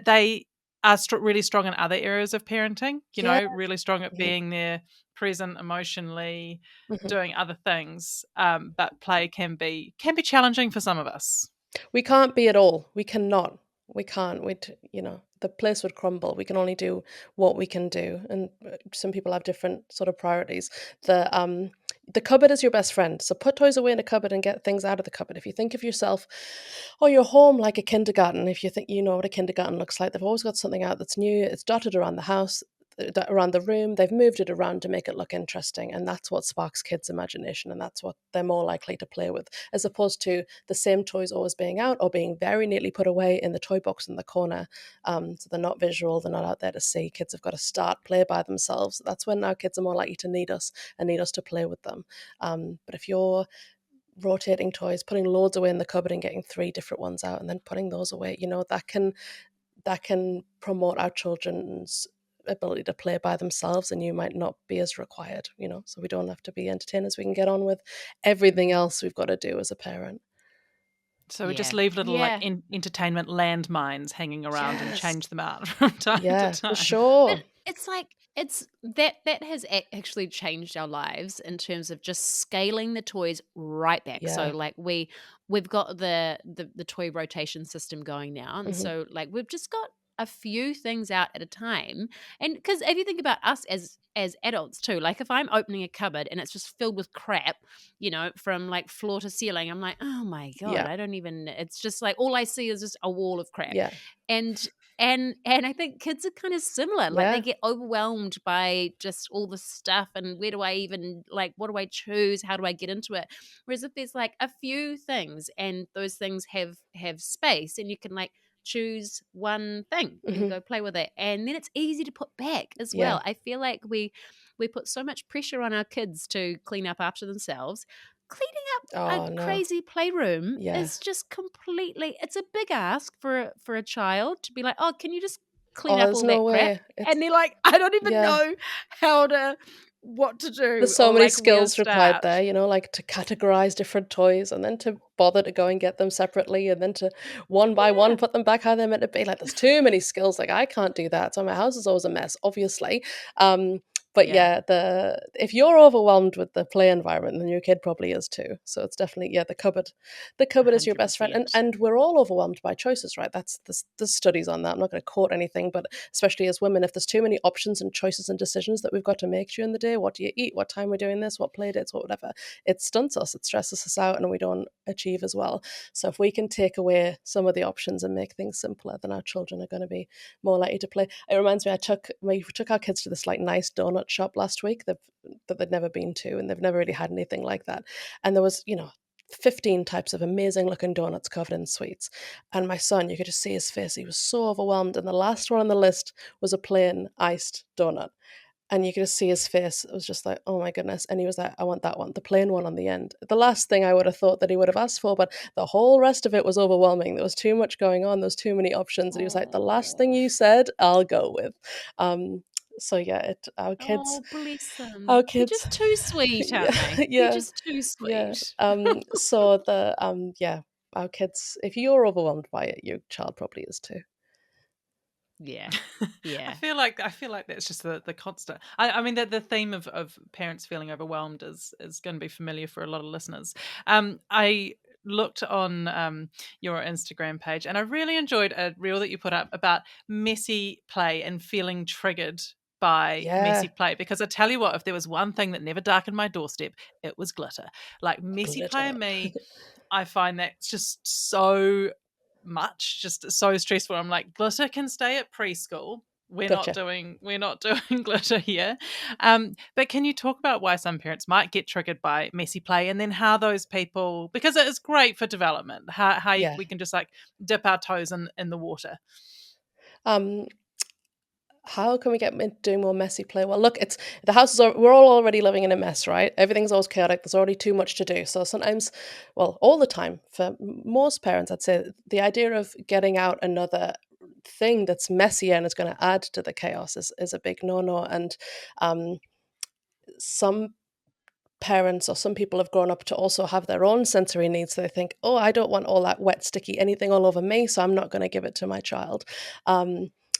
Speaker 2: they are really strong in other areas of parenting,
Speaker 3: Yeah.
Speaker 2: really strong at
Speaker 3: Mhm,
Speaker 2: being there, present emotionally,
Speaker 3: mhm.
Speaker 2: doing other things. But play can be challenging for some of us.
Speaker 3: We can't be at all. We cannot. We can't. The place would crumble. We can only do what we can do, and some people have different sort of priorities. The cupboard is your best friend. So put toys away in a cupboard and get things out of the cupboard. If you think of yourself, or your home like a kindergarten, if you think you know what a kindergarten looks like, they've always got something out that's new. It's dotted around the house, around the room. They've moved it around to make it look interesting, and that's what sparks kids' imagination, and that's what they're more likely to play with, as opposed to the same toys always being out or being very neatly put away in the toy box in the corner. So they're not visual, they're not out there to see. Kids have got to start play by themselves. That's when our kids are more likely to need us and need us to play with them. But if you're rotating toys, putting loads away in the cupboard and getting three different ones out and then putting those away, that can promote our children's ability to play by themselves, and you might not be as required, so we don't have to be entertainers. We can get on with everything else we've got to do as a parent.
Speaker 2: So we just
Speaker 1: Yeah,
Speaker 2: leave little like
Speaker 1: yeah.
Speaker 2: entertainment landmines hanging around and
Speaker 3: Yes.
Speaker 2: change them out from time to
Speaker 3: Yeah, for
Speaker 2: time.
Speaker 1: But
Speaker 3: sure.
Speaker 1: it's like it's that has actually changed our lives in terms of just scaling the toys right back. So
Speaker 3: Yeah.
Speaker 1: like we've got the toy rotation system going now, and
Speaker 3: Hmm.
Speaker 1: so like we've just got a few things out at a time. And because if you think about us as adults too, like if I'm opening a cupboard and it's just filled with crap, from like floor to ceiling, I'm like, oh my god,
Speaker 3: Yeah.
Speaker 1: I don't even. It's just like all I see is just a wall of crap,
Speaker 3: Yeah.
Speaker 1: and and I think kids are kind of similar. Like they
Speaker 3: Yeah.
Speaker 1: get overwhelmed by just all the stuff and where do I even like what do I choose? How do I get into it? Whereas if there's like a few things and those things have space and you can like choose one thing and
Speaker 3: Hmm.
Speaker 1: go play with it. And then it's easy to put back as
Speaker 3: Yeah.
Speaker 1: well. I feel like we put so much pressure on our kids to clean up after themselves. cleaning up a
Speaker 3: Oh, no.
Speaker 1: crazy playroom
Speaker 3: Yeah.
Speaker 1: is just completely, it's a big ask for a child to be like, "Oh, can you just clean
Speaker 3: Oh,
Speaker 1: up
Speaker 3: there's
Speaker 1: all
Speaker 3: no
Speaker 1: that crap?"
Speaker 3: way. It's
Speaker 1: And they're like, "I don't even
Speaker 3: yeah.
Speaker 1: know what to do
Speaker 3: There's
Speaker 1: or,
Speaker 3: so many
Speaker 1: like, where to
Speaker 3: skills required
Speaker 1: start."
Speaker 3: there, like to categorize different toys and then to bother to go and get them separately and then to one by one
Speaker 1: Yeah.
Speaker 3: put them back how they're meant to be. Like there's too many skills. Like I can't do that. So my house is always a mess, obviously. Um, but
Speaker 1: Yeah.
Speaker 3: yeah, the if you're overwhelmed with the play environment, then your kid probably is too. So it's definitely yeah, the cupboard. The cupboard is your best friend. And
Speaker 1: 100%.
Speaker 3: and we're all overwhelmed by choices, right? There's studies on that. I'm not going to quote anything, but especially as women, if there's too many options and choices and decisions that we've got to make during the day, what do you eat, what time we're doing this, what play dates, what whatever, it stunts us, it stresses us out, and we don't achieve as well. So if we can take away some of the options and make things simpler, then our children are going to be more likely to play. It reminds me, we took our kids to this like nice donut shop last week that they'd never been to, and they've never really had anything like that. And there was 15 types of amazing looking donuts covered in sweets. And my son, you could just see his face. He was so overwhelmed. And the last one on the list was a plain iced donut. And you could just see his face. It was just like, oh my goodness. And he was like, I want that one, the plain one on the end. The last thing I would have thought that he would have asked for, but the whole rest of it was overwhelming. There was too much going on. There was too many options. And he was like, the last thing
Speaker 1: Oh.
Speaker 3: you said, I'll go with. So yeah,
Speaker 1: Oh, bless
Speaker 3: our
Speaker 1: them. They're
Speaker 3: kids,
Speaker 1: just too sweet,
Speaker 3: yeah,
Speaker 1: aren't they? They're
Speaker 3: yeah,
Speaker 1: just too
Speaker 3: yeah.
Speaker 1: sweet.
Speaker 3: So yeah, our kids, if you're overwhelmed by it, your child probably is too.
Speaker 1: Yeah. Yeah.
Speaker 2: I feel like that's just the constant. I mean the theme of parents feeling overwhelmed is going to be familiar for a lot of listeners. I looked on your Instagram page and I really enjoyed a reel that you put up about messy play and feeling triggered by messy
Speaker 3: Yeah,
Speaker 2: play, because I tell you what, if there was one thing that never darkened my doorstep, it was glitter. Like messy play and
Speaker 3: glitter.
Speaker 2: me, I find that just so much, just so stressful. I'm like, glitter can stay at preschool.
Speaker 3: Gotcha.
Speaker 2: We're not doing glitter here. But can you talk about why some parents might get triggered by messy play, and then how those people, because it is great for development,
Speaker 3: Yeah.
Speaker 2: we can just like dip our toes in the water.
Speaker 3: Um, how can we get doing more messy play? Well, look, it's the house is. We're all already living in a mess, right? Everything's always chaotic. There's already too much to do. So sometimes, well, all the time for most parents, I'd say the idea of getting out another thing that's messier and is going to add to the chaos is a big no-no. And um, some parents or some people have grown up to also have their own sensory needs. So they think, oh, I don't want all that wet, sticky anything all over me, so I'm not going to give it to my child.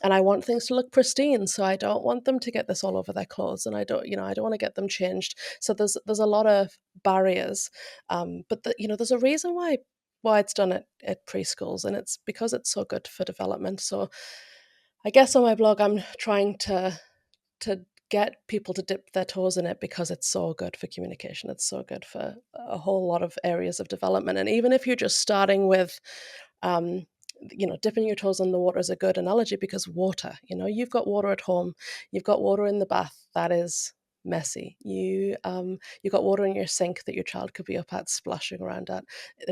Speaker 3: And I want things to look pristine, so I don't want them to get this all over their clothes, and I don't want to get them changed. So there's a lot of barriers, but there's a reason why it's done at preschools, and it's because it's so good for development. So I guess on my blog, I'm trying to get people to dip their toes in it because it's so good for communication. It's so good for a whole lot of areas of development. And even if you're just starting with, um, dipping your toes in the water is a good analogy because water, you've got water at home, you've got water in the bath that is messy. You've got water in your sink that your child could be up at splashing around at.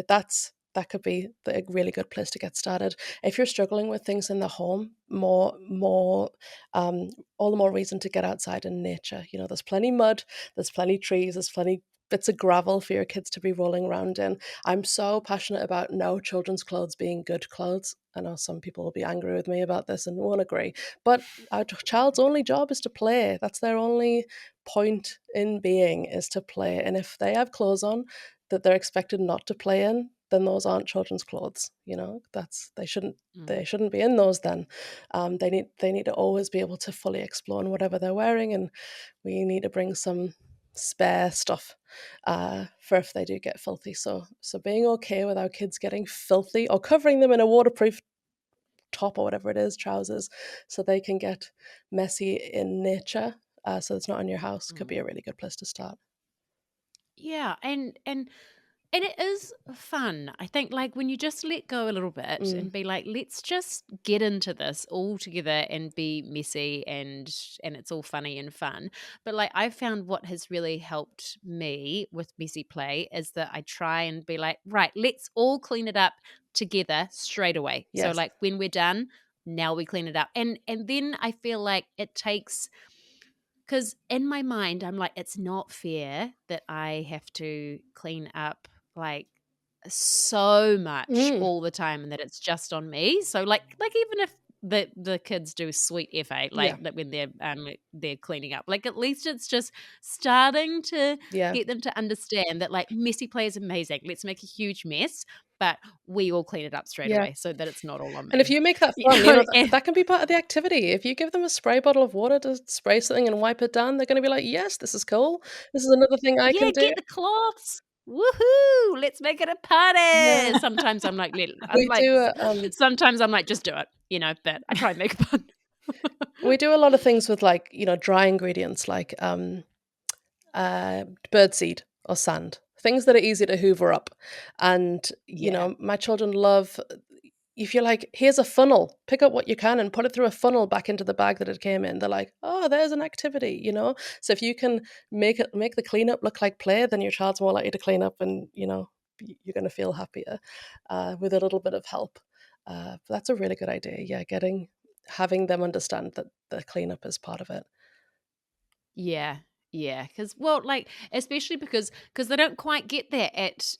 Speaker 3: That could be a really good place to get started. If you're struggling with things in the home, more all the more reason to get outside in nature. There's plenty mud, there's plenty trees, there's plenty bits of gravel for your kids to be rolling around in. I'm so passionate about no children's clothes being good clothes. I know some people will be angry with me about this and won't agree, but our child's only job is to play. That's their only point in being, is to play. And if they have clothes on that they're expected not to play in, then those aren't children's clothes. That's they
Speaker 1: Mm.
Speaker 3: shouldn't be in those then. They need to always be able to fully explore in whatever they're wearing, and we need to bring some spare stuff for if they do get filthy. So being okay with our kids getting filthy or covering them in a waterproof top or whatever it is, trousers, so they can get messy in nature. So it's not in your house could be
Speaker 1: Mm.
Speaker 3: a really good place to start.
Speaker 1: Yeah, and it is fun. I think, like, when you just let go a little bit
Speaker 3: Mm,
Speaker 1: and be like, let's just get into this all together and be messy, and it's all funny and fun. But like, I found what has really helped me with messy play is that I try and be like, right, let's all clean it up together straight away. So
Speaker 3: yes.
Speaker 1: like when we're done, now we clean it up. And then I feel like it takes 'cause in my mind, I'm like, "It's not fair that I have to clean up, like, so much
Speaker 3: Mm,
Speaker 1: all the time and that it's just on me." So, even if the kids do sweet effort,
Speaker 3: yeah,
Speaker 1: when they're cleaning up, at least it's just starting to
Speaker 3: yeah,
Speaker 1: get them to understand that, messy play is amazing. Let's make a huge mess, but we all clean it up straight
Speaker 3: yeah.
Speaker 1: away so that it's not all on
Speaker 3: And if
Speaker 1: me.
Speaker 3: you make that
Speaker 1: You
Speaker 3: fun,
Speaker 1: know,
Speaker 3: that that can be part of the activity. If you give them a spray bottle of water to spray something and wipe it down, they're gonna be like, "Yes, this is cool. This is another thing I
Speaker 1: yeah,
Speaker 3: can do."
Speaker 1: get the cloths. Woohoo! Let's make it a party.
Speaker 3: Yeah.
Speaker 1: Sometimes I'm like,
Speaker 3: We do,
Speaker 1: sometimes I'm like, just do it, but I try and make fun.
Speaker 3: we do a lot of things with, like, dry ingredients like, birdseed or sand, things that are easy to hoover up. And,
Speaker 1: Yeah.
Speaker 3: my children love if you're like, "Here's a funnel, pick up what you can and put it through a funnel back into the bag that it came in." They're like, "Oh, there's an activity," you know? So if you can make the cleanup look like play, then your child's more likely to clean up and, you're gonna feel happier, with a little bit of help. But that's a really good idea, yeah, having them understand that the cleanup is part of it.
Speaker 1: Yeah, yeah, because especially because they don't quite get that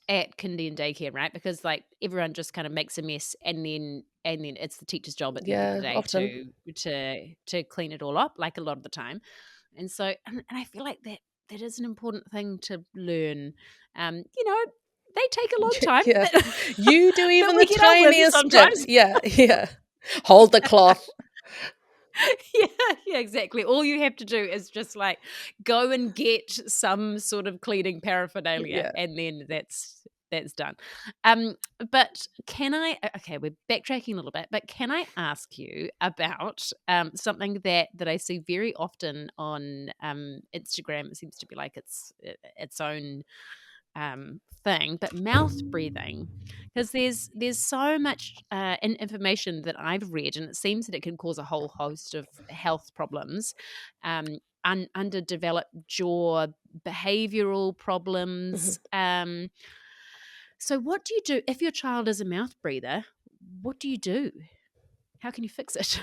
Speaker 1: at kinder and daycare, right? Because, everyone just kinda makes a mess, and then it's the teacher's job at the end of the
Speaker 3: Yeah,
Speaker 1: day
Speaker 3: often.
Speaker 1: to clean it all up, a lot of the time. And so and I feel like that is an important thing to learn. They take a long time
Speaker 3: Yeah.
Speaker 1: that
Speaker 3: You do
Speaker 1: that
Speaker 3: even
Speaker 1: we
Speaker 3: the
Speaker 1: get on with
Speaker 3: tiniest bit.
Speaker 1: sometimes.
Speaker 3: Yeah, yeah. Hold the cloth.
Speaker 1: Yeah, yeah, exactly. All you have to do is just go and get some sort of cleaning paraphernalia,
Speaker 3: Yeah.
Speaker 1: and then that's done. Um, but okay, we're backtracking a little bit, but can I ask you about something that I see very often on Instagram? It seems to be its own thing, but mouth breathing, because there's so much information that I've read, and it seems that it can cause a whole host of health problems, underdeveloped jaw, behavioral
Speaker 3: Mhm.
Speaker 1: problems. So what do you do if your child is a mouth breather? What do you do? How can you fix it?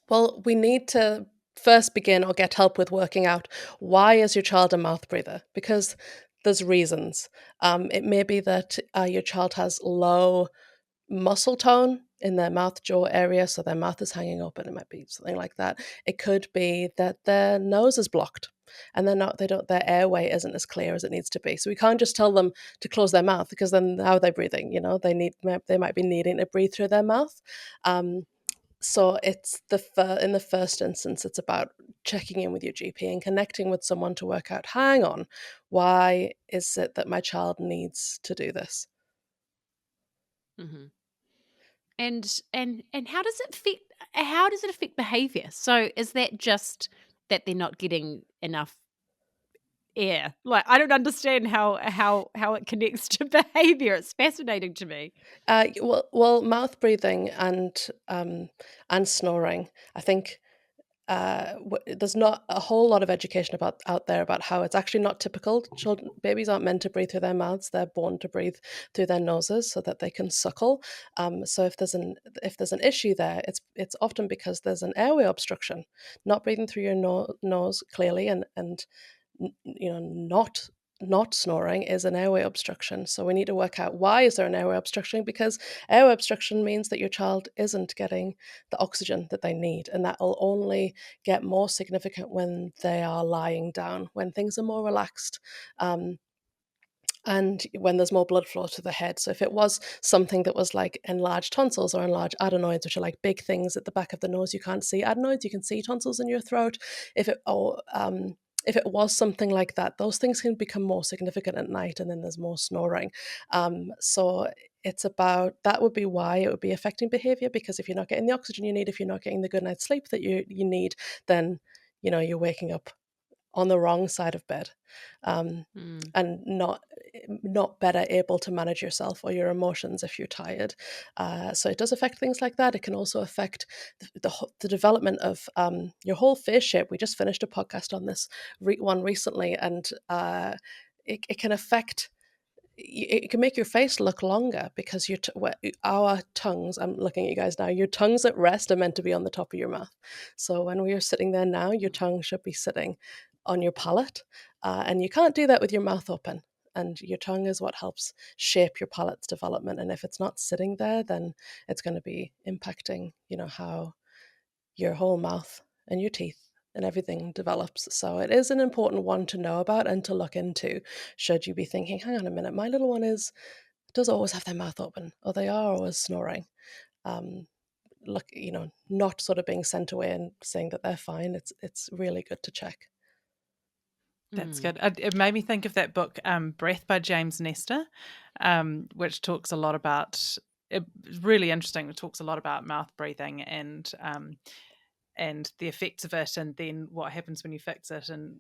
Speaker 3: Well, we need to first begin or get help with working out, why is your child a mouth breather? Because there's reasons. It may be that your child has low muscle tone in their mouth jaw area, so their mouth is hanging open. It might be something like that. It could be that their nose is blocked and their airway isn't as clear as it needs to be. So we can't just tell them to close their mouth, because then how are they breathing? They might be needing to breathe through their mouth. So it's in the first instance, it's about checking in with your GP and connecting with someone to work out, hang on, why is it that my child needs to do this?
Speaker 1: Hmm. And how does it affect behavior? So is that just that they're not getting enough air? I don't understand how it connects to behavior. It's fascinating to me.
Speaker 3: Mouth breathing and snoring. I think there's not a whole lot of education about out there about how it's actually not typical. Children, babies aren't meant to breathe through their mouths. They're born to breathe through their noses so that they can suckle. So if there's an issue there, it's often because there's an airway obstruction, not breathing through your nose clearly, and not snoring is an airway obstruction. So we need to work out, why is there an airway obstruction? Because airway obstruction means that your child isn't getting the oxygen that they need, and that will only get more significant when they are lying down, when things are more relaxed. Um, and when there's more blood flow to the head. So if it was something that was like enlarged tonsils or enlarged adenoids, which are like big things at the back of the nose, you can't see adenoids, you can see tonsils in your throat. If it was something like that, those things can become more significant at night, and then there's more snoring. So it's about that would be why it would be affecting behavior, because if you're not getting the oxygen you need, if you're not getting the good night's sleep that you need, then you're waking up on the wrong side of bed, um,
Speaker 1: Mm.
Speaker 3: and not better able to manage yourself or your emotions if you're tired. So it does affect things like that. It can also affect the development of your whole face shape. We just finished a podcast on this one recently, and it can affect it can make your face look longer because our tongues, I'm looking at you guys now, your tongues at rest are meant to be on the top of your mouth. So when we are sitting there now, your tongue should be sitting on your palate. And you can't do that with your mouth open. And your tongue is what helps shape your palate's development. And if it's not sitting there, then it's going to be impacting, how your whole mouth and your teeth and everything develops. So it is an important one to know about and to look into, should you be thinking, hang on a minute, my little one does always have their mouth open, or they are always snoring. Um, Look, not sort of being sent away and saying that they're fine. It's really good to check.
Speaker 2: That's
Speaker 1: Mm.
Speaker 2: good. It made me think of that book, Breath by James Nestor, which talks a lot about. It's really interesting. It talks a lot about mouth breathing and the effects of it, and then what happens when you fix it, and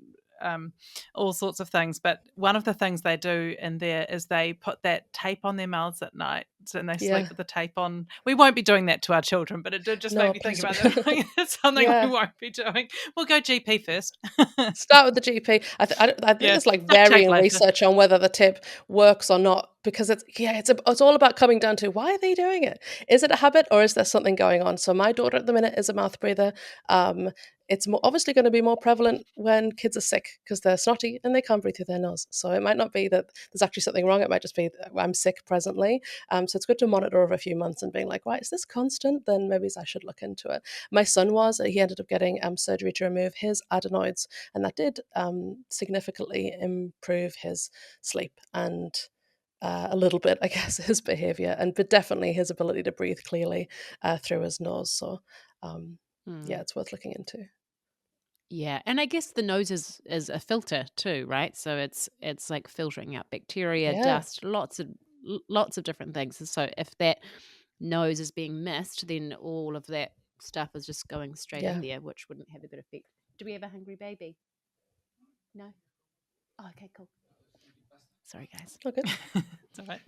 Speaker 2: all sorts of things. But one of the things they do in there is they put that tape on their mouths at night, and they sleep
Speaker 3: Yeah.
Speaker 2: with the tape on. We won't be doing that to our children, but it did just make
Speaker 3: No,
Speaker 2: me think
Speaker 3: please.
Speaker 2: about that. It's something we
Speaker 3: Yeah.
Speaker 2: won't be doing. We'll go GP first.
Speaker 3: Start with the GP. I think
Speaker 2: Yeah,
Speaker 3: there's like
Speaker 2: duct tape
Speaker 3: varying
Speaker 2: later.
Speaker 3: research on whether the tip works or not, because it's all about coming down to, why are they doing it? Is it a habit, or is there something going on? So my daughter at the minute is a mouth breather. It's obviously going to be more prevalent when kids are sick because they're snotty and they can't breathe through their nose. So it might not be that there's actually something wrong. It might just be that I'm sick presently. So it's good to monitor over a few months and being like, why is this constant? Then maybe I should look into it. My son he ended up getting surgery to remove his adenoids, and that did significantly improve his sleep and a little bit, I guess, his behavior, but definitely his ability to breathe clearly through his nose. So, yeah,
Speaker 1: Mm.
Speaker 3: it's worth looking into.
Speaker 1: Yeah, and I guess the nose is a filter too, right? So it's like filtering out bacteria,
Speaker 3: Yeah,
Speaker 1: dust, lots of different things. So if that nose is being missed, then all of that stuff is just going straight in
Speaker 3: yeah.
Speaker 1: there, which wouldn't have a good effect. Do we have a hungry baby? No. Oh, okay, cool. Sorry, guys.
Speaker 3: Oh, good.
Speaker 2: It's all right.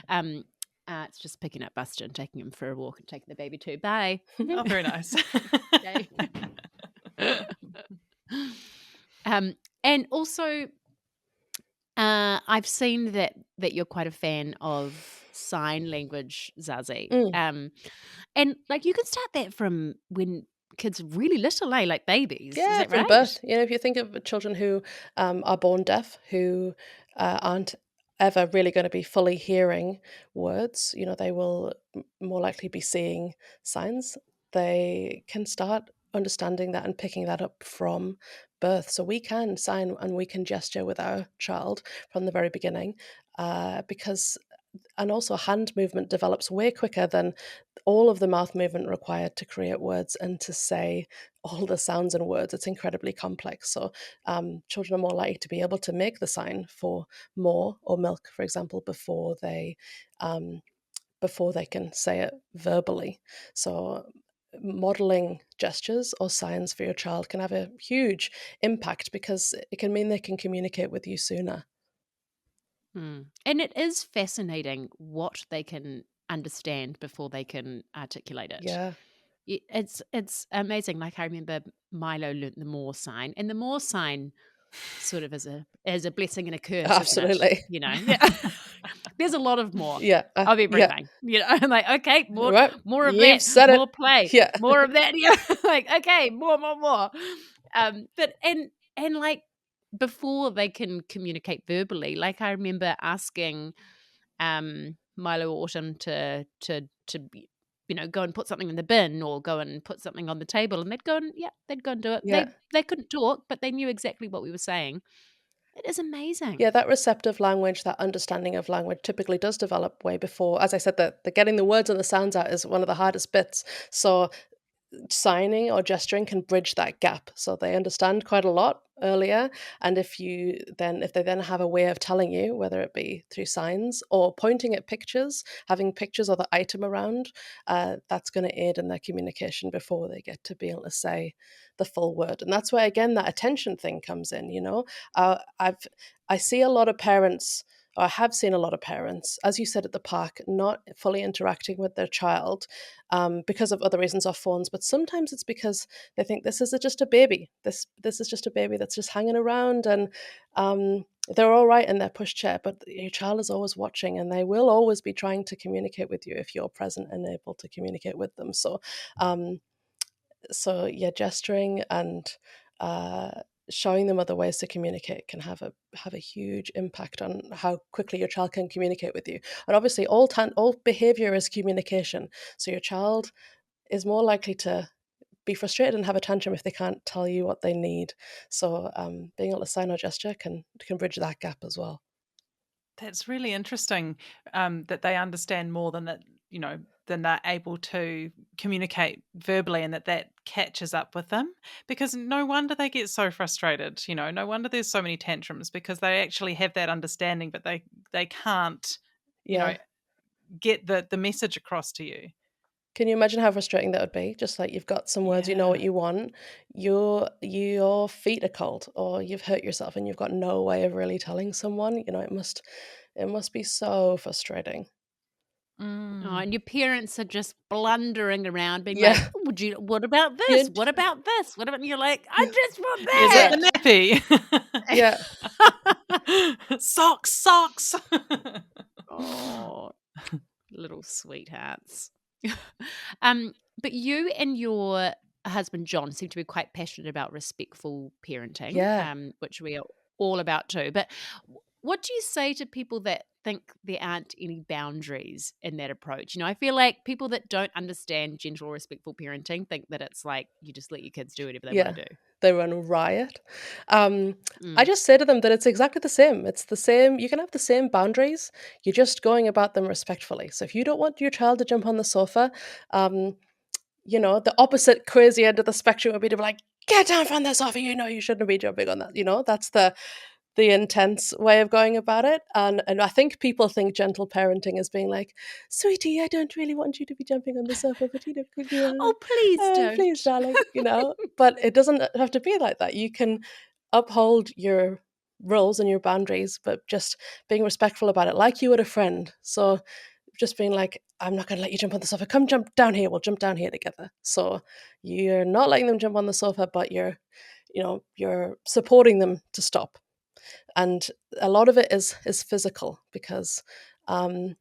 Speaker 1: um, it's just picking up Buster and taking him for a walk and taking the baby too. Bye.
Speaker 2: Oh, very nice.
Speaker 1: Yay. And also, I've seen that you're quite a fan of sign language, Zazie.
Speaker 3: Mm.
Speaker 1: And like you can start that from when kids are really little, like babies. Is
Speaker 3: Yeah,
Speaker 1: that
Speaker 3: from
Speaker 1: right?
Speaker 3: birth. If you think of children who are born deaf, who aren't ever really going to be fully hearing words, they will more likely be seeing signs. They can start understanding that and picking that up from birth. So we can sign and we can gesture with our child from the very beginning, because and also hand movement develops way quicker than all of the mouth movement required to create words and to say all the sounds and words. It's incredibly complex. So children are more likely to be able to make the sign for more or milk, for example, um, before they can say it verbally. So modeling gestures or signs for your child can have a huge impact because it can mean they can communicate with you sooner.
Speaker 1: And it is fascinating what they can understand before they can articulate it.
Speaker 3: Yeah,
Speaker 1: It's amazing. Like I remember Milo learnt the more sign, and the more sign sort of is a blessing and a curse, isn't it?
Speaker 3: absolutely.
Speaker 1: Yeah. There's a lot of more
Speaker 3: Yeah,
Speaker 1: of
Speaker 3: yeah.
Speaker 1: everything. I'm like, okay,
Speaker 3: Right,
Speaker 1: more of
Speaker 3: you've
Speaker 1: that,
Speaker 3: said it.
Speaker 1: more play,
Speaker 3: Yeah,
Speaker 1: more of that. Yeah, like okay, more. But and like before they can communicate verbally, like I remember asking Milo or Autumn to be, go and put something in the bin or go and put something on the table, and they'd go and do it.
Speaker 3: yeah.
Speaker 1: They couldn't talk, but they knew exactly what we were saying. It is amazing.
Speaker 3: Yeah, that receptive language, that understanding of language typically does develop way before. As I said, the getting the words and the sounds out is one of the hardest bits. So signing or gesturing can bridge that gap, so they understand quite a lot earlier. And if they then have a way of telling you, whether it be through signs or pointing at pictures, having pictures of the item around, that's going to aid in their communication before they get to be able to say the full word. And that's where again that attention thing comes in. I see a lot of parents I have seen a lot of parents, as you said at the park, not fully interacting with their child because of other reasons off phones. But sometimes it's because they think this is just a baby. This is just a baby that's just hanging around, and they're all right in their pushchair. But your child is always watching, and they will always be trying to communicate with you if you're present and able to communicate with them. Um, so yeah, gesturing and uh, showing them other ways to communicate can have a huge impact on how quickly your child can communicate with you. And obviously, all behavior is communication. So your child is more likely to be frustrated and have a tantrum if they can't tell you what they need. So being able to sign or gesture can bridge that gap as well.
Speaker 2: That's really interesting, that they understand more than that, than they're able to communicate verbally, and that catches up with them, because no wonder they get so frustrated, no wonder there's so many tantrums, because they actually have that understanding, but they can't, you know,
Speaker 3: Yeah.
Speaker 2: get the message across to you.
Speaker 3: Can you imagine how frustrating that would be? Just like you've got some words, you know what
Speaker 2: Yeah.
Speaker 3: you want, your feet are cold, or you've hurt yourself, and you've got no way of really telling someone. It must be so frustrating.
Speaker 1: Oh,
Speaker 2: Mm.
Speaker 1: and your parents are just blundering around being like,
Speaker 3: Yeah,
Speaker 1: "Would you what about this?
Speaker 3: you,
Speaker 1: What about this? What about," and you're like, "I just want
Speaker 2: Is it
Speaker 3: yeah,
Speaker 2: the nappy?
Speaker 3: yeah,
Speaker 1: that."
Speaker 2: Socks, socks.
Speaker 1: Oh, little sweethearts. Um, but you and your husband John seem to be quite passionate about respectful parenting,
Speaker 3: yeah,
Speaker 1: which we are all about too. But what do you say to people that think there aren't any boundaries in that approach? I feel like people that don't understand gentle, respectful parenting think that it's like you just let your kids do whatever they want
Speaker 3: yeah.
Speaker 1: to do.
Speaker 3: They run riot. Um, I
Speaker 1: Mm.
Speaker 3: just say to them that it's exactly the same. It's the same. You can have the same boundaries. You're just going about them respectfully. So if you don't want your child to jump on the sofa, um, the opposite crazy end of the spectrum would be to be like, get down from the sofa, you shouldn't be jumping on that. That's the intense way of going about it. And I think people think gentle parenting as being like, sweetie, I don't really want you to be jumping on the sofa, but could
Speaker 1: Oh,
Speaker 3: you
Speaker 1: please
Speaker 3: please,
Speaker 1: don't.
Speaker 3: darling. But it doesn't have to be like that. You can uphold your rules and your boundaries, but just being respectful about it, like you would a friend. So just being like, I'm not going to let you jump on the sofa. Come jump down here. We'll jump down here together. So you're not letting them jump on the sofa, but you're supporting them to stop. And a lot of it is physical because um,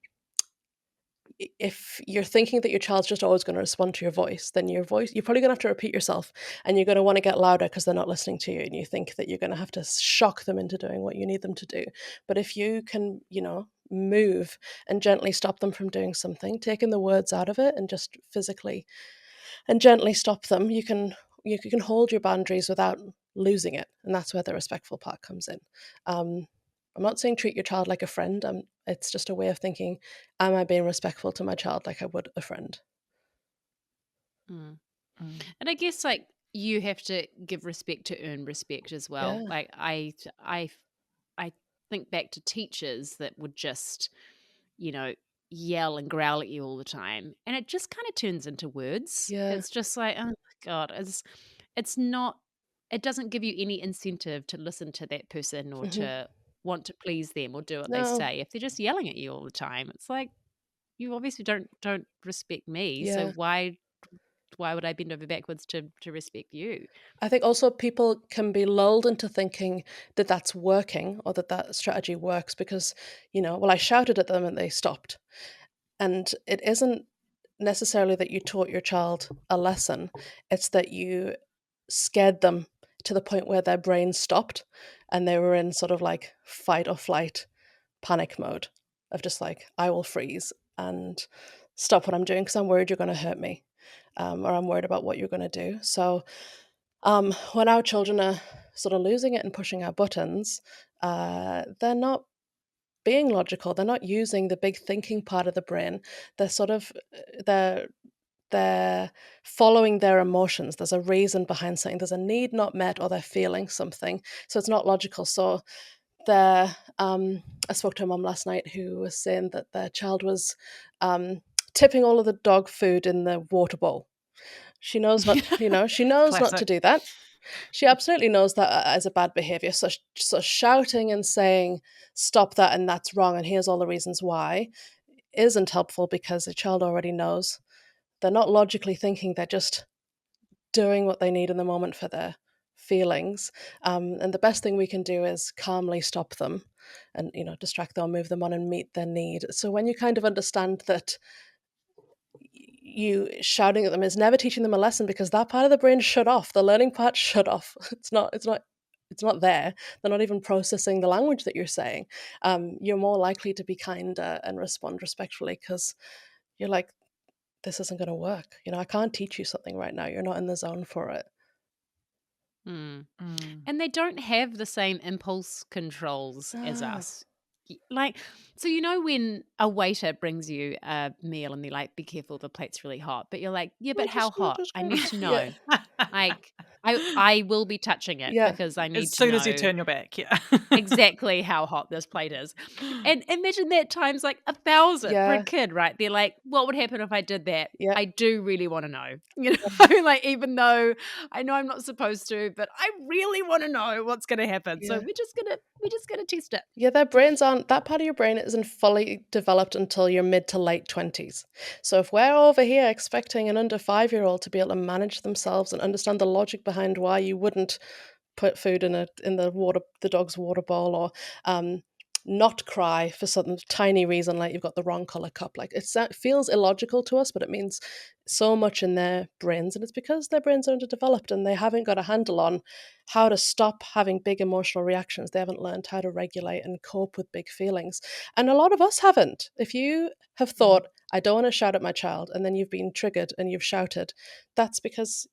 Speaker 3: if you're thinking that your child's just always going to respond to your voice, then you're probably going to have to repeat yourself, and you're going to want to get louder because they're not listening to you, and you think that you're going to have to shock them into doing what you need them to do. But if you can, move and gently stop them from doing something, taking the words out of it and just physically and gently stop them, you can hold your boundaries without losing it, and that's where the respectful part comes in. um, I'm not saying treat your child like a friend. It's just a way of thinking, am I being respectful to my child like I would a friend?
Speaker 1: Mm.
Speaker 2: Mm.
Speaker 1: And I guess like you have to give respect to earn respect as well.
Speaker 3: Yeah,
Speaker 1: Like I think back to teachers that would just, you know, yell and growl at you all the time, and it just kind of turns into words.
Speaker 3: yeah,
Speaker 1: It's just like, oh my god, it's not. It doesn't give you any incentive to listen to that person or
Speaker 3: hmm,
Speaker 1: to want to please them or do what they
Speaker 3: no,
Speaker 1: say. If they're just yelling at you all the time, it's like you obviously don't respect me. So
Speaker 3: yeah.
Speaker 1: why would I bend over backwards to respect you?
Speaker 3: I think also people can be lulled into thinking that that's working or that strategy works because, well, I shouted at them and they stopped. And it isn't necessarily that you taught your child a lesson, it's that you scared them to the point where their brain stopped and they were in sort of like fight or flight panic mode of just like, I will freeze and stop what I'm doing because I'm worried you're going to hurt me, or I'm worried about what you're going to do. So when our children are sort of losing it and pushing our buttons, they're not being logical. They're not using the big thinking part of the brain. They're sort of they're they're following their emotions. There's a reason behind something. There's a need not met, or they're feeling something. So it's not logical. So they're I spoke to a mum last night who was saying that their child was tipping all of the dog food in the water bowl. She knows not to
Speaker 2: Classic.
Speaker 3: do that. She absolutely knows that as a bad behavior. So shouting and saying, stop that and that's wrong, and here's all the reasons why, isn't helpful because the child already knows. They're not logically thinking, they're just doing what they need in the moment for their feelings. And the best thing we can do is calmly stop them and, distract them, move them on and meet their need. So when you kind of understand that you shouting at them is never teaching them a lesson because that part of the brain shut off. The learning part shut off. It's not there. They're not even processing the language that you're saying. You're more likely to be kinder and respond respectfully because you're like, this isn't going to work. I can't teach you something right now. You're not in the zone for it.
Speaker 1: Mm.
Speaker 2: Mm.
Speaker 1: And they don't have the same impulse controls as
Speaker 3: No.
Speaker 1: us. Like, so when a waiter brings you a meal and they're like, be careful, the plate's really hot. But you're like, yeah,
Speaker 3: I
Speaker 1: but how
Speaker 3: just want
Speaker 1: hot?
Speaker 3: to
Speaker 1: I
Speaker 3: go.
Speaker 1: need to
Speaker 3: Yeah.
Speaker 1: know. Like, I will be touching it
Speaker 3: Yeah.
Speaker 1: because I
Speaker 2: As
Speaker 1: need to
Speaker 2: soon as you
Speaker 1: know
Speaker 2: turn your back, yeah.
Speaker 1: exactly how hot this plate is. And imagine that times like 1,000 for a
Speaker 3: Yeah.
Speaker 1: kid, right? They're like, what would happen if I did that?
Speaker 3: Yeah.
Speaker 1: I do really want to know. Like even though I know I'm not supposed to, but I really want to know what's gonna happen. So
Speaker 3: Yeah.
Speaker 1: we're just gonna test it.
Speaker 3: Yeah, their brains aren't that part of your brain isn't fully developed until your mid to late 20s. So if we're over here expecting an under 5-year-old to be able to manage themselves and understand the logic behind why you wouldn't put food in the dog's water bowl, or not cry for some tiny reason like you've got the wrong color cup, like it feels illogical to us, but it means so much in their brains, and it's because their brains are underdeveloped and they haven't got a handle on how to stop having big emotional reactions. They haven't learned how to regulate and cope with big feelings, and a lot of us haven't. If you have
Speaker 2: Mm.
Speaker 3: thought, I don't want to shout at my child, and then you've been triggered and you've shouted, that's because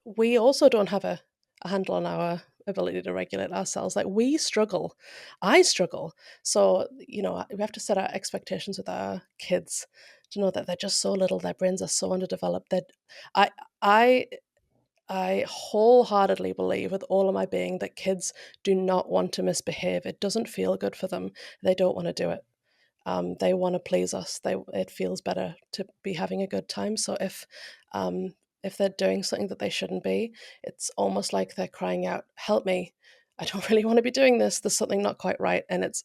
Speaker 3: we also don't have a handle on our ability to regulate ourselves. Like we struggle. I struggle. So, we have to set our expectations with our kids to know that they're just so little, their brains are so underdeveloped that I I I wholeheartedly believe with all of my being that kids do not want to misbehave. It doesn't feel good for them. They don't want to do it. They want to please us. It feels better to be having a good time. So if they're doing something that they shouldn't be, it's almost like they're crying out, "Help me! I don't really want to be doing this. There's something not quite right." And it's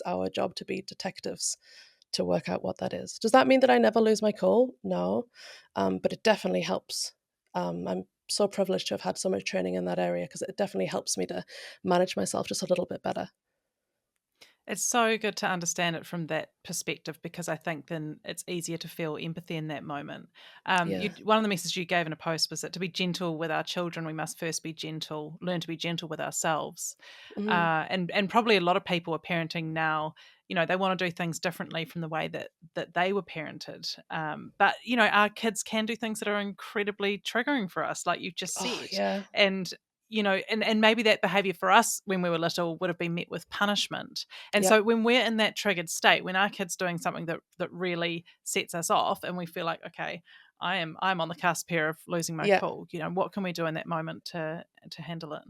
Speaker 3: our job to be detectives to work out what that is. Does that mean that I never lose my cool? No, but it definitely helps. I'm so privileged to have had so much training in that area because it definitely helps me to manage myself just a little bit better.
Speaker 2: It's so good to understand it from that perspective because I think then it's easier to feel empathy in that moment.
Speaker 3: Yeah.
Speaker 2: One of the messages you gave in a post was that to be gentle with our children, we must first learn to be gentle with ourselves.
Speaker 3: Mm.
Speaker 2: And probably a lot of people are parenting now. They want to do things differently from the way that they were parented. But our kids can do things that are incredibly triggering for us, like you just
Speaker 3: Oh
Speaker 2: said,
Speaker 3: yeah.
Speaker 2: and and maybe that behavior for us when we were little would have been met with punishment. And
Speaker 3: Yep.
Speaker 2: so when we're in that triggered state, when our kid's doing something that really sets us off and we feel like, okay, I'm on the cusp here of losing my
Speaker 3: Yeah.
Speaker 2: cool, what can we do in that moment to handle it?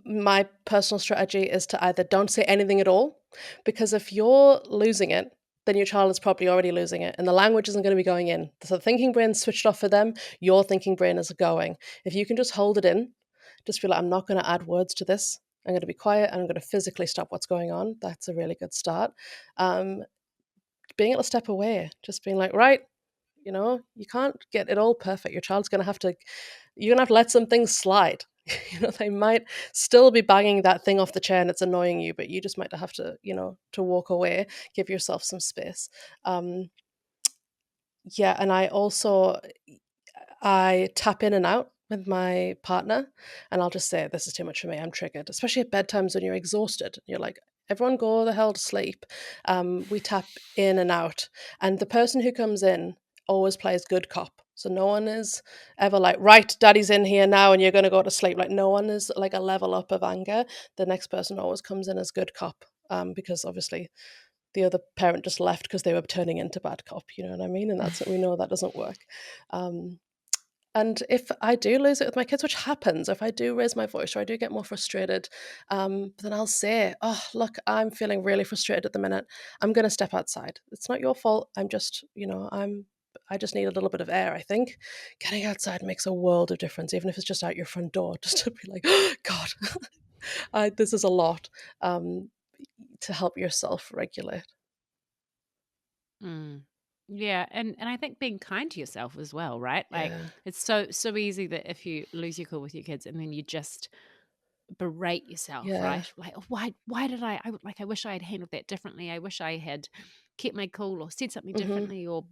Speaker 3: My personal strategy is to either don't say anything at all, because if you're losing it, then your child is probably already losing it, and the language isn't going to be going in. So the thinking brain's switched off for them. Your thinking brain is going. If you can just hold it in, just feel like I'm not going to add words to this. I'm going to be quiet and I'm going to physically stop what's going on. That's a really good start. Um, Being able to step away, just being like, right, you can't get it all perfect. Your child's going to have to, you're going to have to let some things slide. They might still be banging that thing off the chair and it's annoying you, but you just might have to, to walk away, give yourself some space. Um, yeah. And I tap in and out with my partner, and I'll just say, this is too much for me. I'm triggered, especially at bedtimes when you're exhausted. You're like, everyone go the hell to sleep. We tap in and out. And the person who comes in always plays good cop. So no one is ever like, right, daddy's in here now and you're going to go to sleep. Like, no one is like a level up of anger. The next person always comes in as good cop, because obviously the other parent just left because they were turning into bad cop. You know what I mean? And we know that doesn't work. Um, and if I do lose it with my kids, which happens, if I do raise my voice or I do get more frustrated, then I'll say, "Oh, look, I'm feeling really frustrated at the minute. I'm going to step outside. It's not your fault. I'm just, I'm I just need a little bit of air, I think. Getting outside makes a world of difference, even if it's just out your front door, just to be like, "Oh, God, this is a lot," um, to help yourself regulate.
Speaker 1: Mm. Yeah, and I think being kind to yourself as well, right? Like
Speaker 3: Yeah.
Speaker 1: it's so easy that if you lose your cool with your kids and then you just berate yourself,
Speaker 3: Yeah.
Speaker 1: right? Like, "Oh, why did I wish I had handled that differently. I wish I had kept my cool or said something
Speaker 3: Mhm.
Speaker 1: differently or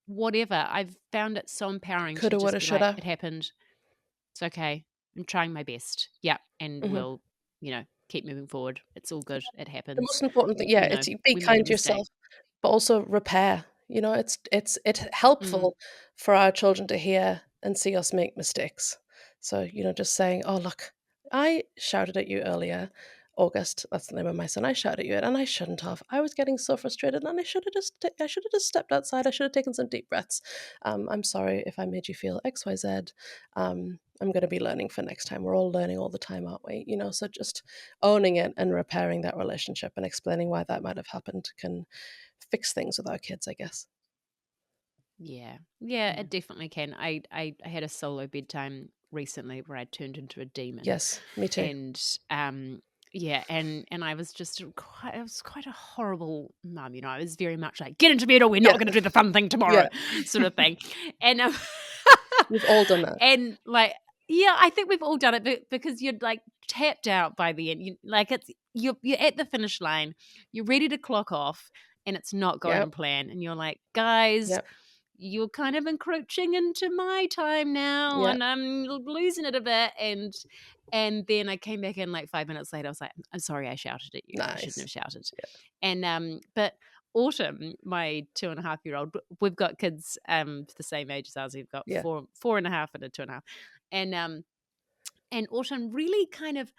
Speaker 1: whatever." I've found it so empowering to
Speaker 3: Coulda,
Speaker 1: just
Speaker 3: woulda,
Speaker 1: be like,
Speaker 3: shoulda.
Speaker 1: "It happened. It's okay. I'm trying my best. Yeah, and
Speaker 3: Mhm.
Speaker 1: we'll, keep moving forward. It's all good. It
Speaker 3: The
Speaker 1: happens.
Speaker 3: most important thing, yeah, it's be
Speaker 1: We made a
Speaker 3: kind to
Speaker 1: mistake."
Speaker 3: yourself, but also repair. It's
Speaker 1: Mm.
Speaker 3: helpful for our children to hear and see us make mistakes. So, just saying, "Oh, look, I shouted at you earlier, August." That's the name of my son. "I shouted at you, and I shouldn't have. I was getting so frustrated, and I should have just stepped outside. I should have taken some deep breaths. I'm sorry if I made you feel XYZ. I'm going to be learning for next time. We're all learning all the time, aren't we?" So just owning it and repairing that relationship and explaining why that might have happened can fix things with our kids, I guess.
Speaker 1: Yeah. Yeah,
Speaker 3: Yeah.
Speaker 1: it definitely can. I had a solo bedtime recently where I turned into a demon.
Speaker 3: Yes, me too.
Speaker 1: And yeah, and I was just I was quite a horrible mum, I was very much like, get into bed or we're
Speaker 3: Yeah,
Speaker 1: not gonna do the fun thing
Speaker 3: yeah.
Speaker 1: tomorrow, sort of thing. And
Speaker 3: We've all done that.
Speaker 1: and like, yeah, I think we've all done it because you're like tapped out by the end. You're at the finish line, you're ready to clock off, and it's not going to
Speaker 3: Yep,
Speaker 1: plan. And you're like, guys,
Speaker 3: yep,
Speaker 1: you're kind of encroaching into my time now,
Speaker 3: yep.
Speaker 1: and I'm losing it a bit. And then I came back in like 5 minutes later. I was like, I'm sorry, I shouted at you. I shouldn't
Speaker 3: Nice.
Speaker 1: have shouted.
Speaker 3: Yeah,
Speaker 1: And but Autumn, my 2.5-year-old, we've got kids the same age as us. We've got
Speaker 3: yeah.
Speaker 1: four and a half and a 2.5. And Autumn really kind of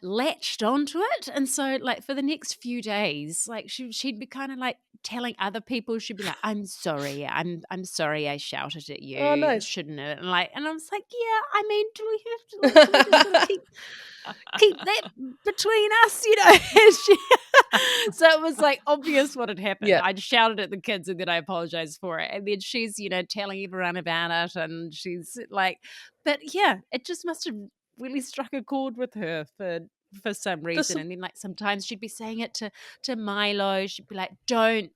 Speaker 1: latched onto it. And so like for the next few days, like she'd be kind of like telling other people, she'd be like, I'm sorry I shouted at
Speaker 3: Oh,
Speaker 1: you,
Speaker 3: nice.
Speaker 1: shouldn't it? And I was like, yeah, I mean, do we just sort of keep that between us, And so it was like obvious what had happened.
Speaker 3: Yeah.
Speaker 1: I shouted at the kids and then I apologized for it. And then she's, telling everyone about it. And she's like, but yeah, it just must have really struck a chord with her for some
Speaker 3: There's
Speaker 1: reason.
Speaker 3: some
Speaker 1: And then like sometimes she'd be saying it to Milo. She'd be like, don't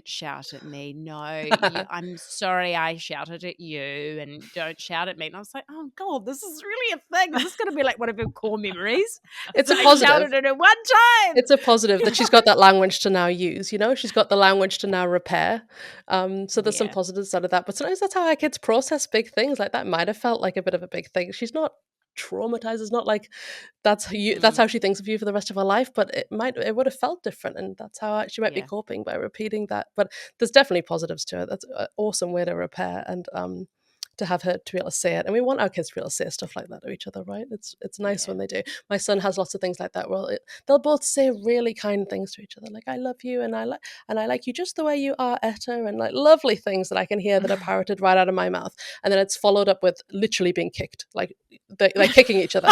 Speaker 1: shout at me. No, I'm sorry I shouted at you and don't shout at me. And I was like, oh God, this is really a thing. Is this going to be like one of her core memories?
Speaker 3: it's a
Speaker 1: That I
Speaker 3: positive.
Speaker 1: shouted at her one time.
Speaker 3: It's a positive that she's got that language to now use, She's got the language to now repair. So there's some
Speaker 1: Yeah.
Speaker 3: positives out of that. But sometimes that's how our kids process big things. Like that might have felt like a bit of a big thing. She's not traumatized. It's not like that's
Speaker 1: Mm,
Speaker 3: how she thinks of you for the rest of her life, but it would have felt different. And that's how she might be
Speaker 1: yeah.
Speaker 3: coping by repeating that. But there's definitely positives to it. That's an awesome way to repair and to have her to be able to say it. And we want our kids to be able to say stuff like that to each other, right? It's nice
Speaker 1: Yeah.
Speaker 3: when they do. My son has lots of things like that. Well, they'll both say really kind things to each other, like "I love you" and I like you just the way you are, Etta," and like lovely things that I can hear that are parroted right out of my mouth. And then it's followed up with literally being kicked, like they're kicking each other.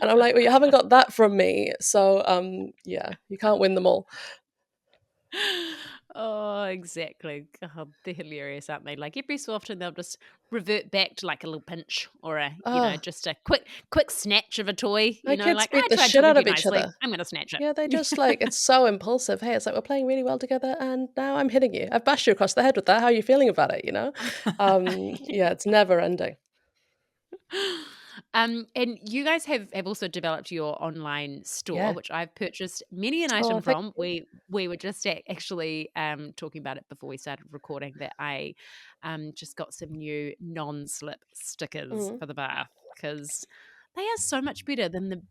Speaker 3: And I'm like, well, you haven't got that from me, so yeah, you can't win them all.
Speaker 1: Oh, exactly. God, they're hilarious, aren't they? Like every so often they'll just revert back to like a little pinch or
Speaker 3: Oh,
Speaker 1: just a quick snatch of a toy,
Speaker 3: my kids
Speaker 1: like
Speaker 3: beat
Speaker 1: I
Speaker 3: the
Speaker 1: tried
Speaker 3: shit
Speaker 1: talking
Speaker 3: out
Speaker 1: to you
Speaker 3: of each
Speaker 1: nicely.
Speaker 3: other.
Speaker 1: I'm gonna snatch it.
Speaker 3: Yeah, they just like it's so impulsive. Hey, it's like we're playing really well together, and now I'm hitting you. I've bashed you across the head with that. How are you feeling about it? Yeah, it's never ending.
Speaker 1: And you guys have also developed your online store,
Speaker 3: Yeah.
Speaker 1: which I've purchased many an item
Speaker 3: Oh, thank
Speaker 1: from.
Speaker 3: you.
Speaker 1: We were just actually talking about it before we started recording that I just got some new non-slip stickers
Speaker 3: Mhm.
Speaker 1: for the bath because they are so much better than the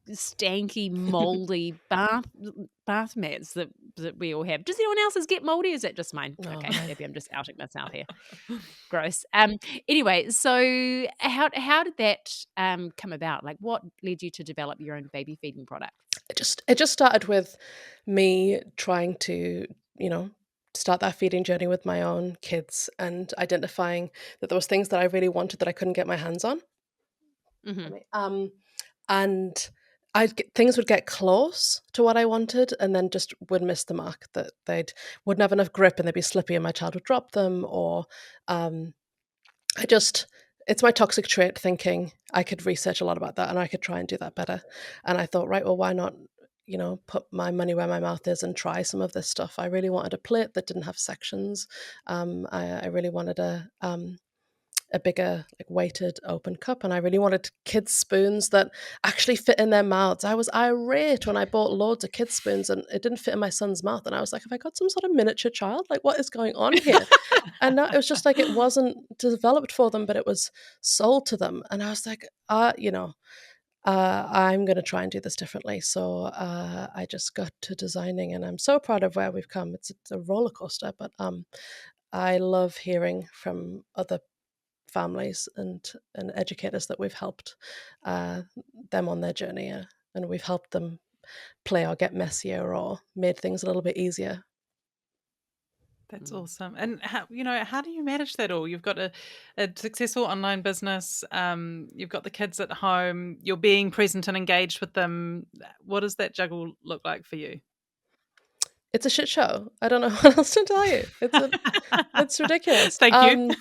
Speaker 1: stanky, moldy bath mats that we all have. Does anyone else's get moldy? Is it just mine?
Speaker 3: Oh
Speaker 1: Okay,
Speaker 3: man.
Speaker 1: maybe I'm just outing myself here. Gross. Anyway, so how did that come about? Like, what led you to develop your own baby feeding products?
Speaker 3: It just started with me trying to, you know, start that feeding journey with my own kids and identifying that there was things that I really wanted that I couldn't get my hands on.
Speaker 1: Hmm.
Speaker 3: Pardon me. And things would get close to what I wanted and then just would miss the mark, that wouldn't have enough grip and they'd be slippy and my child would drop them, or um, I just it's my toxic trait thinking I could research a lot about that and I could try and do that better. And I thought, right, well, why not, put my money where my mouth is and try some of this stuff. I really wanted a plate that didn't have sections. I really wanted a bigger, like, weighted open cup, and I really wanted kids spoons that actually fit in their mouths. I was irate when I bought loads of kids spoons and it didn't fit in my son's mouth, and I was like, have I got some sort of miniature child? Like, what is going on here? And it was just like it wasn't developed for them, but it was sold to them, and I was like, I'm going to try and do this differently. So I just got to designing, and I'm so proud of where we've come. It's a roller coaster, but I love hearing from other families and educators that we've helped uh, them on their journey, and we've helped them play or get messier or made things a little bit easier.
Speaker 2: That's awesome. And how do you manage that all? You've got a successful online business. You've got the kids at home. You're being present and engaged with them. What does that juggle look like for you?
Speaker 3: It's a shit show. I don't know what else to tell you. It's ridiculous.
Speaker 2: Thank you.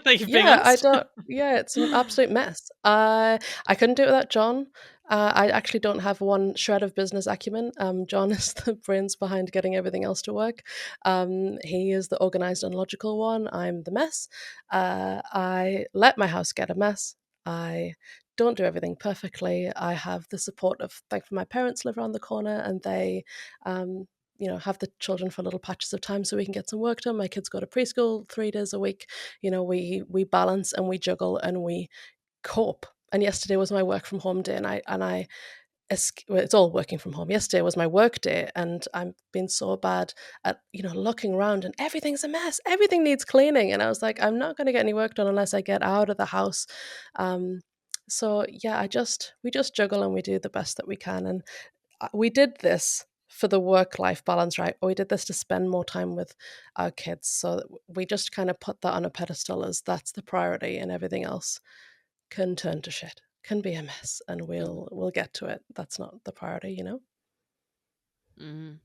Speaker 2: Thank you for being
Speaker 3: Yeah, I
Speaker 2: honest.
Speaker 3: don't. Yeah, it's an absolute mess. I couldn't do it without John. I actually don't have one shred of business acumen. John is the brains behind getting everything else to work. He is the organized and logical one. I'm the mess. I let my house get a mess. I don't do everything perfectly. I have the support of, thankfully, my parents live around the corner, and they um, have the children for little patches of time so we can get some work done. My kids go to preschool 3 days a week. We balance and we juggle and we cope. And yesterday was my work from home day, and well, it's all working from home. Yesterday was my work day, and I've been so bad at looking around, and everything's a mess. Everything needs cleaning, and I was like, I'm not going to get any work done unless I get out of the house. Um, so yeah, we just juggle and we do the best that we can, and we did this for the work-life balance, right? We did this to spend more time with our kids, so that we just kind of put that on a pedestal as that's the priority, and everything else can turn to shit, can be a mess, and we'll get to it. That's not the priority.
Speaker 1: Mm.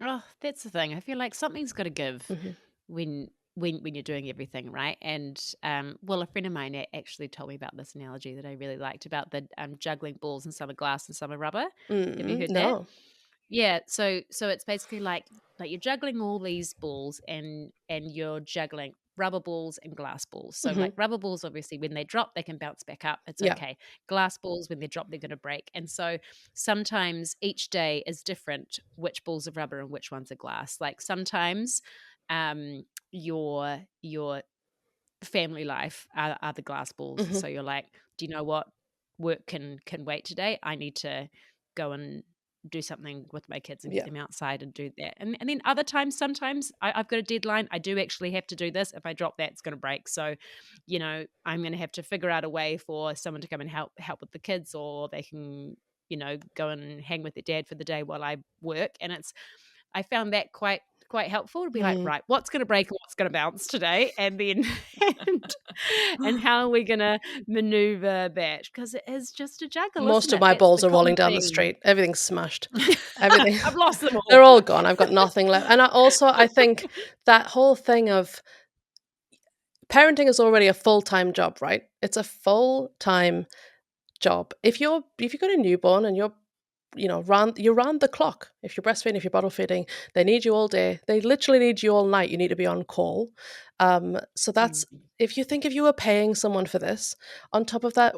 Speaker 1: Oh, that's the thing. I feel like something's got to give
Speaker 3: Hmm.
Speaker 1: when when you're doing everything right. And well, a friend of mine actually told me about this analogy that I really liked about the juggling balls, and some are glass and some are rubber. Have you heard that?
Speaker 3: No.
Speaker 1: Yeah, so it's basically like you're juggling all these balls, and you're juggling rubber balls and glass balls. So
Speaker 3: Hmm.
Speaker 1: like rubber balls, obviously when they drop, they can bounce back up. It's
Speaker 3: Yeah.
Speaker 1: okay. Glass balls, when they drop, they're gonna break. And so sometimes each day is different which balls are rubber and which ones are glass. Like sometimes your family life are the glass balls.
Speaker 3: Hmm.
Speaker 1: So you're like, do you know what? Work can wait today. I need to go and do something with my kids and get
Speaker 3: Yeah.
Speaker 1: them outside and do that. And then other times, sometimes I've got a deadline. I do actually have to do this. If I drop that, it's going to break. So, I'm going to have to figure out a way for someone to come and help with the kids, or they can, go and hang with their dad for the day while I work. And I found that quite helpful to be like,
Speaker 3: Mm.
Speaker 1: right, what's going to break and what's going to bounce today, and then and how are we going to maneuver that, because it is just a juggle,
Speaker 3: Most
Speaker 1: isn't
Speaker 3: of
Speaker 1: it?
Speaker 3: my
Speaker 1: That's the
Speaker 3: balls are rolling
Speaker 1: common
Speaker 3: down the
Speaker 1: theme.
Speaker 3: street. Everything's smashed. Everything.
Speaker 1: I've lost them all.
Speaker 3: They're all gone. I've got nothing left. And I think that whole thing of parenting is already a full-time job, right? It's a full-time job. If you've got a newborn and you're round the clock. If you're breastfeeding, if you're bottle feeding, they need you all day. They literally need you all night. You need to be on call. So that's,
Speaker 1: Mm,
Speaker 3: if you were paying someone for this, on top of that,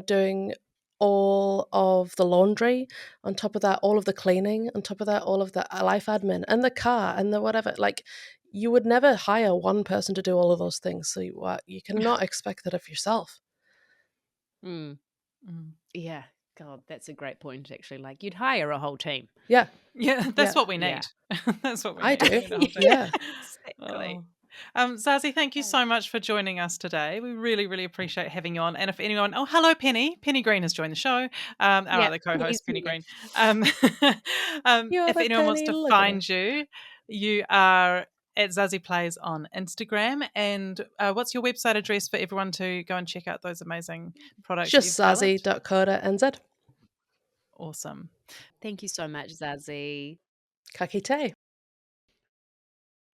Speaker 3: doing all of the laundry, on top of that, all of the cleaning, on top of that, all of the life admin and the car and the whatever, like, you would never hire one person to do all of those things. So you cannot expect that of yourself.
Speaker 1: mm,
Speaker 2: Mm.
Speaker 1: yeah, God, that's a great point. Actually, like you'd hire a whole team.
Speaker 3: Yeah,
Speaker 2: Yeah, that's
Speaker 3: yeah,
Speaker 2: what we
Speaker 1: Yeah,
Speaker 2: need. That's what we
Speaker 3: I
Speaker 2: need. We
Speaker 3: do.
Speaker 2: need a whole team.
Speaker 3: Yeah.
Speaker 1: exactly.
Speaker 2: Oh. Zazie, thank you so much for joining us today. We really, really appreciate having you on. And if anyone, oh, hello, Penny. Penny Green has joined the show. Our
Speaker 1: Yeah,
Speaker 2: other co-host,
Speaker 1: he's
Speaker 2: Penny
Speaker 1: here.
Speaker 2: Green. Um,
Speaker 3: You have
Speaker 2: if
Speaker 3: a
Speaker 2: anyone wants
Speaker 3: penny,
Speaker 2: to
Speaker 3: look at her.
Speaker 2: find you, you are at Zazie Plays on Instagram. And what's your website address for everyone to go and check out those amazing products that
Speaker 3: Just
Speaker 2: you've developed?
Speaker 3: zazie.co.nz.
Speaker 2: Awesome.
Speaker 1: Thank you so much, Zazie.
Speaker 3: Ka kite.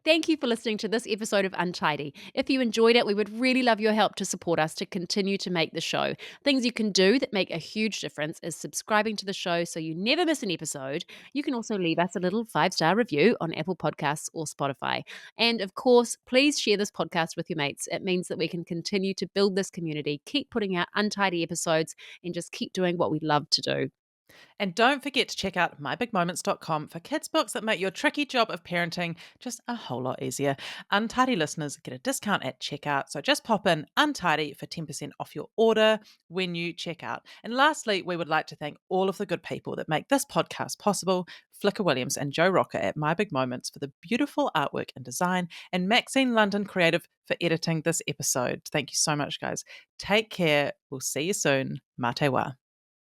Speaker 1: Thank you for listening to this episode of Untidy. If you enjoyed it, we would really love your help to support us to continue to make the show. Things you can do that make a huge difference is subscribing to the show so you never miss an episode. You can also leave us a little 5-star review on Apple Podcasts or Spotify. And of course, please share this podcast with your mates. It means that we can continue to build this community, keep putting out untidy episodes, and just keep doing what we love to do.
Speaker 2: And don't forget to check out mybigmoments.com for kids' books that make your tricky job of parenting just a whole lot easier. Untidy listeners get a discount at checkout, so just pop in Untidy for 10% off your order when you check out. And lastly, we would like to thank all of the good people that make this podcast possible: Flicker Williams and Joe Rocker at My Big Moments for the beautiful artwork and design, and Maxine London Creative for editing this episode. Thank you so much, guys. Take care. We'll see you soon. Mā te wā.